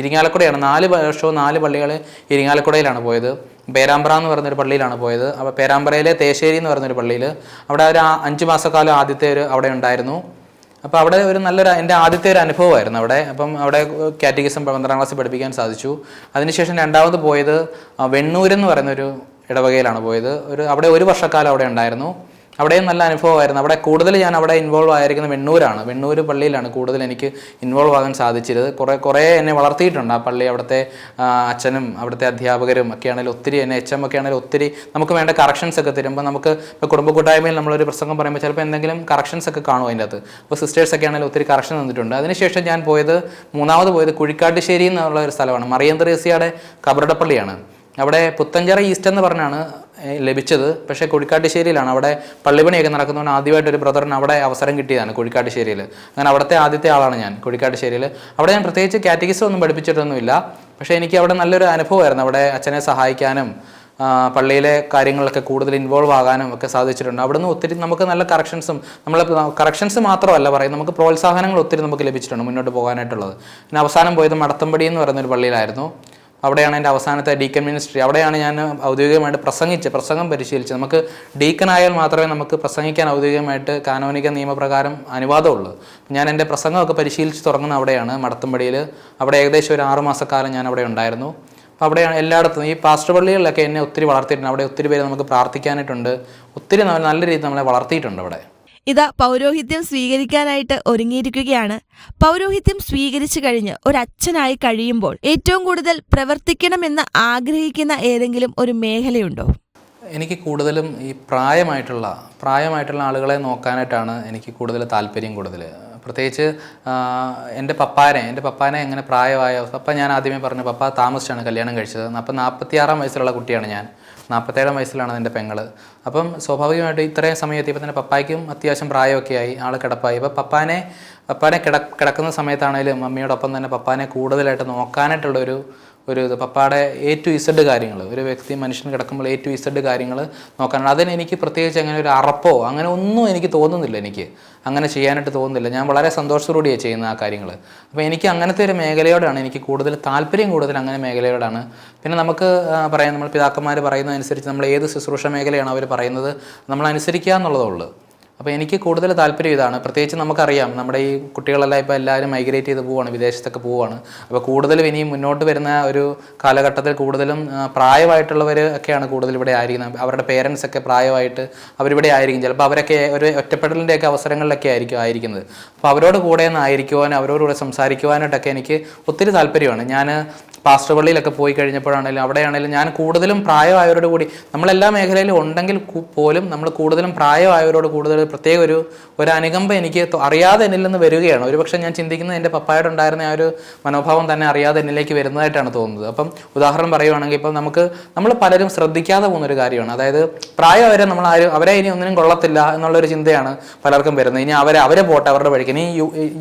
ഇരിങ്ങാലക്കുടയാണ്. 4 വർഷവും 4 പള്ളികൾ ഇരിങ്ങാലക്കുടയിലാണ് പോയത്. പേരാമ്പ്ര എന്ന് പറയുന്നൊരു പള്ളിയിലാണ് പോയത്. അപ്പോൾ പേരാമ്പ്രയിലെ തേശ്ശേരി എന്ന് പറയുന്നൊരു പള്ളിയിൽ അവിടെ ഒരു 5 മാസക്കാലം ആദ്യത്തെ അവിടെ ഉണ്ടായിരുന്നു. അപ്പോൾ അവിടെ ഒരു നല്ലൊരു എൻ്റെ ആദ്യത്തെ ഒരു അനുഭവമായിരുന്നു അവിടെ. അപ്പം അവിടെ കാറ്റഗിസം 12ാം ക്ലാസ്സിൽ പഠിപ്പിക്കാൻ സാധിച്ചു. അതിനുശേഷം രണ്ടാമത് പോയത് വെണ്ണൂരെന്ന് പറയുന്നൊരു ഇടവകയിലാണ് പോയത്. അവിടെ 1 വർഷക്കാലം അവിടെ ഉണ്ടായിരുന്നു. അവിടെയും നല്ല അനുഭവമായിരുന്നു. അവിടെ കൂടുതൽ ഞാൻ അവിടെ ഇൻവോൾവ് ആയിരിക്കുന്നത് വെണ്ണൂരാണ്. വെണ്ണൂർ പള്ളിയിലാണ് കൂടുതൽ എനിക്ക് ഇൻവോൾവ് ആകാൻ സാധിച്ചത്. കുറേ എന്നെ വളർത്തിയിട്ടുണ്ട് ആ പള്ളി. അവിടുത്തെ അച്ഛനും അവിടുത്തെ അധ്യാപകരും ഒക്കെ ആണെങ്കിലും ഒത്തിരി, എന്നെ HM ഒക്കെ ആണെങ്കിലും ഒത്തിരി നമുക്ക് വേണ്ട കറക്ഷൻസ് ഒക്കെ തരുമ്പോൾ, നമുക്ക് ഇപ്പോൾ കുടുംബ കൂട്ടായ്മയിൽ നമ്മളൊരു പ്രസംഗം പറയുമ്പോൾ ചിലപ്പോൾ എന്തെങ്കിലും കറക്ഷൻസ് ഒക്കെ കാണും അതിൻ്റെ അകത്ത്. അപ്പോൾ സിസ്റ്റേഴ്സൊക്കെ ആണെങ്കിലും ഒത്തിരി കറക്ഷൻ തന്നിട്ടുണ്ട്. അതിനുശേഷം ഞാൻ മൂന്നാമത് പോയത് കുഴിക്കാട്ടുശ്ശേരി എന്നുള്ള ഒരു സ്ഥലമാണ്. മറിയം തെരേസ്യയുടെ കബറിടപ്പള്ളിയാണ്. അവിടെ പുത്തഞ്ചിറ ഈസ്റ്റ് എന്ന് പറഞ്ഞാണ് ലഭിച്ചത്. പക്ഷേ കുഴിക്കാട്ടുശ്ശേരിയിലാണ്. അവിടെ പള്ളിപ്പണിയൊക്കെ നടക്കുന്നതുകൊണ്ട് ആദ്യമായിട്ടൊരു ബ്രദറിന് അവിടെ അവസരം കിട്ടിയതാണ് കുഴിക്കാട്ടുശ്ശേരിയിൽ. അങ്ങനെ അവിടുത്തെ ആദ്യത്തെ ആളാണ് ഞാൻ കുഴിക്കാട്ടുശ്ശേരിയിൽ. അവിടെ ഞാൻ പ്രത്യേകിച്ച് കാറ്റഗിസം ഒന്നും പഠിപ്പിച്ചിട്ടൊന്നുമില്ല. പക്ഷേ എനിക്ക് അവിടെ നല്ലൊരു അനുഭവമായിരുന്നു. അവിടെ അച്ഛനെ സഹായിക്കാനും പള്ളിയിലെ കാര്യങ്ങളിലൊക്കെ കൂടുതൽ ഇൻവോൾവ് ആകാനും ഒക്കെ സാധിച്ചിട്ടുണ്ട്. അവിടുന്ന് ഒത്തിരി നമുക്ക് നല്ല കറക്ഷൻസ് മാത്രമല്ല പറയും, നമുക്ക് പ്രോത്സാഹനങ്ങൾ ഒത്തിരി നമുക്ക് ലഭിച്ചിട്ടുണ്ട് മുന്നോട്ട് പോകാനായിട്ടുള്ളത്. പിന്നെ അവസാനം പോയത് മടത്തമ്പടി എന്ന് പറയുന്നൊരു പള്ളിയിലായിരുന്നു. അവിടെയാണ് എൻ്റെ അവസാനത്തെ ഡീക്കൻ മിനിസ്ട്രി. അവിടെയാണ് ഞാൻ ഔദ്യോഗികമായിട്ട് പ്രസംഗം പരിശീലിച്ചത്. നമുക്ക് ഡീക്കനായാൽ മാത്രമേ നമുക്ക് പ്രസംഗിക്കാൻ ഔദ്യോഗികമായിട്ട് കാനോനിക നിയമപ്രകാരം അനുവാദമുള്ളൂ. ഞാൻ എൻ്റെ പ്രസംഗമൊക്കെ പരിശീലിച്ച് തുടങ്ങുന്ന അവിടെയാണ്, മടത്തമ്പടിയിൽ. അവിടെ ഏകദേശം ഒരു 6 മാസക്കാലം ഞാൻ അവിടെ ഉണ്ടായിരുന്നു. അപ്പോൾ അവിടെയാണ് എല്ലായിടത്തും ഈ പാസ്റ്റർ പള്ളികളിലൊക്കെ എന്നെ ഒത്തിരി വളർത്തിയിട്ടുണ്ട്. അവിടെ ഒത്തിരി പേര് നമുക്ക് പ്രാർത്ഥിക്കാനായിട്ടുണ്ട്. ഒത്തിരി നല്ല രീതിയിൽ നമ്മളെ വളർത്തിയിട്ടുണ്ട് അവിടെ. ഇതാ പൗരോഹിത്യം സ്വീകരിക്കാനായിട്ട് ഒരുങ്ങിയിരിക്കുകയാണ്. പൗരോഹിത്യം സ്വീകരിച്ചു കഴിഞ്ഞ് ഒരു അച്ഛനായി കഴിയുമ്പോൾ ഏറ്റവും കൂടുതൽ പ്രവർത്തിക്കണമെന്ന് ആഗ്രഹിക്കുന്ന ഏതെങ്കിലും ഒരു മേഖലയുണ്ടോ? എനിക്ക് കൂടുതലും ഈ പ്രായമായിട്ടുള്ള ആളുകളെ നോക്കാനായിട്ടാണ് എനിക്ക് കൂടുതൽ താല്പര്യം കൂടുതൽ. പ്രത്യേകിച്ച് എൻ്റെ പപ്പാനെ എങ്ങനെ പ്രായമായ പപ്പ, ഞാൻ ആദ്യമേ പറഞ്ഞു പപ്പ താമസിച്ചാണ് കല്യാണം കഴിച്ചത്. അപ്പം 46-ാം വയസ്സിലുള്ള കുട്ടിയാണ് ഞാൻ. 47-ാം വയസ്സിലാണ് എൻ്റെ പെങ്ങൾ. അപ്പം സ്വാഭാവികമായിട്ട് ഇത്രയും സമയത്ത് തന്നെ പപ്പായ്ക്കും അത്യാവശ്യം പ്രായമൊക്കെ ആയി, ആൾ കിടപ്പായി. അപ്പോൾ പപ്പാനെ കിടക്കുന്ന സമയത്താണെങ്കിലും മമ്മിയോടൊപ്പം തന്നെ പപ്പാനെ കൂടുതലായിട്ട് നോക്കാനായിട്ടുള്ളൊരു ഇത് പപ്പായുടെ A to Z കാര്യങ്ങൾ, ഒരു മനുഷ്യൻ കിടക്കുമ്പോൾ A to Z കാര്യങ്ങൾ നോക്കാനാണ്. അതിന് എനിക്ക് പ്രത്യേകിച്ച് അങ്ങനെ ഒരു അറപ്പോ അങ്ങനെ ഒന്നും എനിക്ക് തോന്നുന്നില്ല. എനിക്ക് അങ്ങനെ ചെയ്യാനായിട്ട് തോന്നുന്നില്ല. ഞാൻ വളരെ സന്തോഷത്തോടുകൂടിയാണ് ചെയ്യുന്ന ആ കാര്യങ്ങൾ. അപ്പോൾ എനിക്ക് അങ്ങനത്തെ ഒരു മേഖലയോടാണ് എനിക്ക് കൂടുതൽ താല്പര്യം, അങ്ങനെ മേഖലയോടാണ്. പിന്നെ നമുക്ക് പറയാം, നമ്മൾ പിതാക്കന്മാർ പറയുന്നതനുസരിച്ച് നമ്മൾ ഏത് ശുശ്രൂഷ മേഖലയാണ് അവർ പറയുന്നത് നമ്മൾ അനുസരിക്കുക എന്നുള്ളതേ ഉള്ളൂ. അപ്പോൾ എനിക്ക് കൂടുതൽ താല്പര്യം ഇതാണ്. പ്രത്യേകിച്ച് നമുക്കറിയാം നമ്മുടെ ഈ കുട്ടികളെല്ലാം ഇപ്പോൾ എല്ലാവരും മൈഗ്രേറ്റ് ചെയ്ത് പോവുകയാണ്, വിദേശത്തൊക്കെ പോവുകയാണ്. അപ്പോൾ കൂടുതലും ഇനിയും മുന്നോട്ട് വരുന്ന ഒരു കാലഘട്ടത്തിൽ കൂടുതലും പ്രായമായിട്ടുള്ളവർ ഒക്കെയാണ് കൂടുതൽ ഇവിടെ ആയിരിക്കുന്നത്. അവരുടെ പേരൻസ് ഒക്കെ പ്രായമായിട്ട് അവരിവിടെ ആയിരിക്കും. ചിലപ്പോൾ അവരൊക്കെ ഒരു ഒറ്റപ്പെടലിൻ്റെയൊക്കെ അവസരങ്ങളിലൊക്കെ ആയിരിക്കുന്നത്. അപ്പോൾ അവരോട് കൂടെ ഒന്ന് ആയിരിക്കുവാനും അവരോടുകൂടെ സംസാരിക്കുവാനായിട്ടൊക്കെ എനിക്ക് ഒത്തിരി താല്പര്യമാണ്. ഞാൻ പാസ്റ്റർ പള്ളിയിലൊക്കെ പോയി കഴിഞ്ഞപ്പോഴാണെങ്കിലും അവിടെയാണെങ്കിലും ഞാൻ കൂടുതലും പ്രായമായവരോട് കൂടി, നമ്മളെല്ലാ മേഖലയിലും ഉണ്ടെങ്കിൽ പോലും നമ്മൾ കൂടുതലും പ്രായമായവരോട് കൂടുതൽ പ്രത്യേക ഒരു അനുകമ്പ എനിക്ക് അറിയാതെ എന്നിൽ നിന്ന് വരികയാണ്. ഒരുപക്ഷെ ഞാൻ ചിന്തിക്കുന്നത് എൻ്റെ പപ്പായോട് ഉണ്ടായിരുന്ന ആ ഒരു മനോഭാവം തന്നെ അറിയാതെ എന്നിലേക്ക് വരുന്നതായിട്ടാണ് തോന്നുന്നത്. അപ്പം ഉദാഹരണം പറയുവാണെങ്കിൽ ഇപ്പം നമ്മൾ പലരും ശ്രദ്ധിക്കാതെ പോകുന്നൊരു കാര്യമാണ്. അതായത് പ്രായവരെ അവരെ ഇനി ഒന്നിനും കൊള്ളത്തില്ല എന്നുള്ളൊരു ചിന്തയാണ് പലർക്കും വരുന്നത്. ഇനി അവരെ പോട്ടെ, അവരുടെ വഴിക്ക്. ഇനി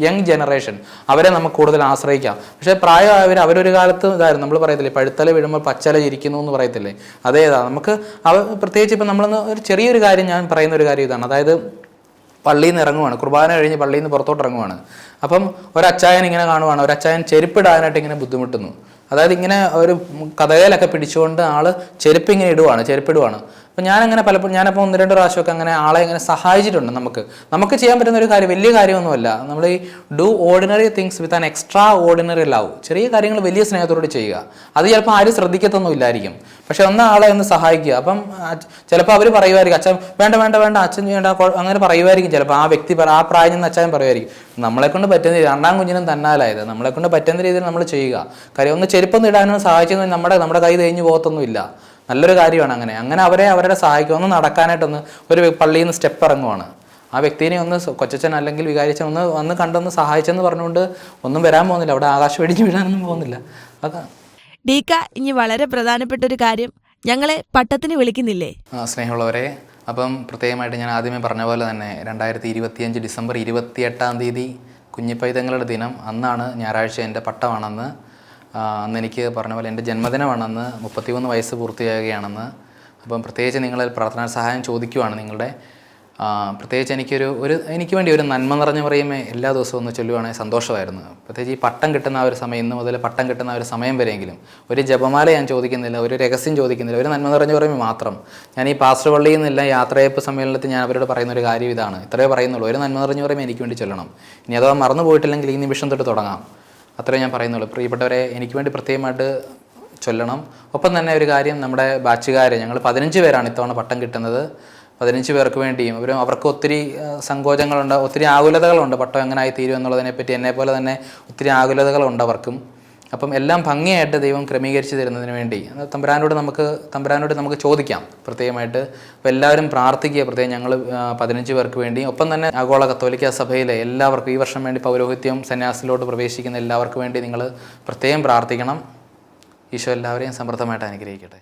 യങ് ജനറേഷൻ അവരെ നമുക്ക് കൂടുതൽ ആശ്രയിക്കാം. പക്ഷേ പ്രായമായവർ അവരൊരു കാലത്ത് ഇതായിരുന്നു, നമ്മൾ പറയത്തില്ലേ പഴുത്തല വീഴുമ്പോൾ പച്ചല ഇരിക്കുന്നു എന്ന് പറയത്തില്ലേ, അതേതാ നമുക്ക് പ്രത്യേകിച്ച് ഇപ്പം നമ്മളൊന്ന് ഒരു ചെറിയൊരു കാര്യം ഞാൻ പറയുന്ന ഒരു കാര്യം ഇതാണ്. അതായത് പള്ളിയിൽ നിന്ന് ഇറങ്ങുവാണ്, കുർബാന കഴിഞ്ഞ് പള്ളിയിൽ നിന്ന് പുറത്തോട്ട് ഇറങ്ങുവാണ്. അപ്പം ഒരച്ചായൻ ഇങ്ങനെ കാണുവാണ്, ഒരച്ചായൻ ചെരുപ്പിടാനായിട്ട് ഇങ്ങനെ ബുദ്ധിമുട്ടുന്നു. അതായത് ഇങ്ങനെ ഒരു കഥകയിലൊക്കെ പിടിച്ചുകൊണ്ട് ആൾ ചെരുപ്പിടുവാണ്. അപ്പോൾ ഞാനങ്ങനെ പലപ്പോഴും ഞാനപ്പോൾ 1-2 പ്രാവശ്യമൊക്കെ അങ്ങനെ ആളെ ഇങ്ങനെ സഹായിച്ചിട്ടുണ്ട്. നമുക്ക് ചെയ്യാൻ പറ്റുന്ന ഒരു കാര്യം, വലിയ കാര്യമൊന്നുമല്ല. നമ്മൾ ഈ do ordinary things with an extra ordinary love. ചെറിയ കാര്യങ്ങൾ വലിയ സ്നേഹത്തോടെ ചെയ്യുക. അത് ചിലപ്പോൾ ആരും ശ്രദ്ധിക്കത്തൊന്നും ഇല്ലായിരിക്കും, പക്ഷെ ആളെ ഒന്ന് സഹായിക്കുക. അപ്പം ചിലപ്പോൾ അവർ പറയുമായിരിക്കും, അച്ഛൻ വേണ്ട വേണ്ട വേണ്ട, അച്ഛൻ വേണ്ട, അങ്ങനെ പറയുമായിരിക്കും. ചിലപ്പോൾ ആ വ്യക്തി ആ പ്രായം നിന്ന് അച്ഛൻ പറയുമായിരിക്കും. നമ്മളെക്കൊണ്ട് പറ്റുന്ന രീതി, 2ാം കുഞ്ഞിനും തന്നാലായത്, നമ്മളെക്കൊണ്ട് പറ്റുന്ന രീതിയിൽ നമ്മൾ ചെയ്യുക. കാര്യം ഒന്ന് ചെരുപ്പൊന്നും ഇടാനും സഹായിച്ചെന്ന് നമ്മുടെ കൈ തേഞ്ഞു പോകത്തൊന്നുമില്ല. നല്ലൊരു കാര്യമാണ്. അങ്ങനെ അവരുടെ സഹായിക്കുക. ഒന്ന് നടക്കാനായിട്ടൊന്ന് ഒരു പള്ളിയിൽ നിന്ന് സ്റ്റെപ്പ് ഇറങ്ങുവാണ്, ആ വ്യക്തിനെ ഒന്ന് കൊച്ചച്ഛൻ അല്ലെങ്കിൽ വികാരിച്ചൻ ഒന്ന് കണ്ടൊന്ന് സഹായിച്ചെന്ന് പറഞ്ഞുകൊണ്ട് ഒന്നും വരാൻ പോകുന്നില്ല, അവിടെ ആകാശം വെടിഞ്ഞു വീഴാനൊന്നും പോകുന്നില്ല. അതാണ് ഡീക്ക. ഇനി വളരെ പ്രധാനപ്പെട്ട ഒരു കാര്യം, ഞങ്ങളെ പട്ടത്തിന് വിളിക്കുന്നില്ലേ? സ്നേഹമുള്ളവരെ, അപ്പം പ്രത്യേകമായിട്ട് ഞാൻ ആദ്യമേ പറഞ്ഞ പോലെ തന്നെ 2025 ഡിസംബർ 28-ാം തീയതി കുഞ്ഞിപ്പൈതങ്ങളുടെ ദിനം. അന്നാണ് ഞായറാഴ്ച, എൻ്റെ പട്ടമാണെന്ന്. അന്ന് എനിക്ക് പറഞ്ഞ പോലെ എൻ്റെ ജന്മദിനമാണെന്ന്, 33 വയസ്സ് പൂർത്തിയാകുകയാണെന്ന്. അപ്പം പ്രത്യേകിച്ച് നിങ്ങൾ പ്രാർത്ഥനാ സഹായം ചോദിക്കുവാണ്. നിങ്ങളുടെ പ്രത്യേകിച്ച് എനിക്ക് വേണ്ടി ഒരു നന്മ നിറഞ്ഞ പറയുമേ എല്ലാ ദിവസവും ഒന്ന് ചൊല്ലുവാണെങ്കിൽ സന്തോഷമായിരുന്നു. പ്രത്യേകിച്ച് ഈ പട്ടം കിട്ടുന്ന ആ ഒരു സമയം, ഇന്ന് മുതൽ പട്ടം കിട്ടുന്ന ആ ഒരു സമയം വരെയെങ്കിലും ഒരു ജപമാല ഞാൻ ചോദിക്കുന്നില്ല, ഒരു രഹസ്യം ചോദിക്കുന്നില്ല, ഒരു നന്മ നിറഞ്ഞ പറയുമ്പോൾ മാത്രം. ഞാൻ ഈ പാസ്റ്റർ പള്ളിയിൽ നിന്നില്ല യാത്രയപ്പ് സമ്മേളനത്തിൽ ഞാൻ അവരോട് പറയുന്ന ഒരു കാര്യം ഇതാണ്, ഇത്രയേ പറയുന്നുള്ളൂ. ഒരു നന്മ നിറഞ്ഞ പറയുമ്പോൾ എനിക്ക് വേണ്ടി ചൊല്ലണം. ഇനി അഥവാ മറന്നു പോയിട്ടില്ലെങ്കിൽ ഈ നിമിഷം തൊട്ട് തുടങ്ങാം. അത്രേ ഞാൻ പറയുന്നുള്ളൂ. പ്രിയപ്പെട്ടവരെ, എനിക്ക് വേണ്ടി പ്രത്യേകമായിട്ട് ചൊല്ലണം. ഒപ്പം തന്നെ ഒരു കാര്യം, നമ്മുടെ ബാച്ചുകാർ, ഞങ്ങൾ 15 പേരാണ് ഇത്തവണ പട്ടം കിട്ടുന്നത്. 15 പേർക്ക് വേണ്ടിയും അവർക്ക് ഒത്തിരി സങ്കോചങ്ങളുണ്ട്, ഒത്തിരി ആകുലതകളുണ്ട്. പട്ടം എങ്ങനെ ആയി തീരും എന്നുള്ളതിനെപ്പറ്റി എന്നെപ്പോലെ തന്നെ ഒത്തിരി ആകുലതകളുണ്ട് അവർക്കും. അപ്പം എല്ലാം ഭംഗിയായിട്ട് ദൈവം ക്രമീകരിച്ച് തരുന്നതിന് വേണ്ടി തമ്പുരാനോട് നമുക്ക് ചോദിക്കാം പ്രത്യേകമായിട്ട്. അപ്പോൾ എല്ലാവരും പ്രാർത്ഥിക്കുക. പ്രത്യേകം ഞങ്ങൾ 15 പേർക്ക് വേണ്ടി, ഒപ്പം തന്നെ ആഗോള കത്തോലിക്ക സഭയിലെ എല്ലാവർക്കും ഈ വർഷം വേണ്ടി പൗരോഹിത്യം സന്യാസത്തിലോട്ട് പ്രവേശിക്കുന്ന എല്ലാവർക്കും വേണ്ടി നിങ്ങൾ പ്രത്യേകം പ്രാർത്ഥിക്കണം. ഈശോ എല്ലാവരെയും സമൃദ്ധമായിട്ട് അനുഗ്രഹിക്കട്ടെ.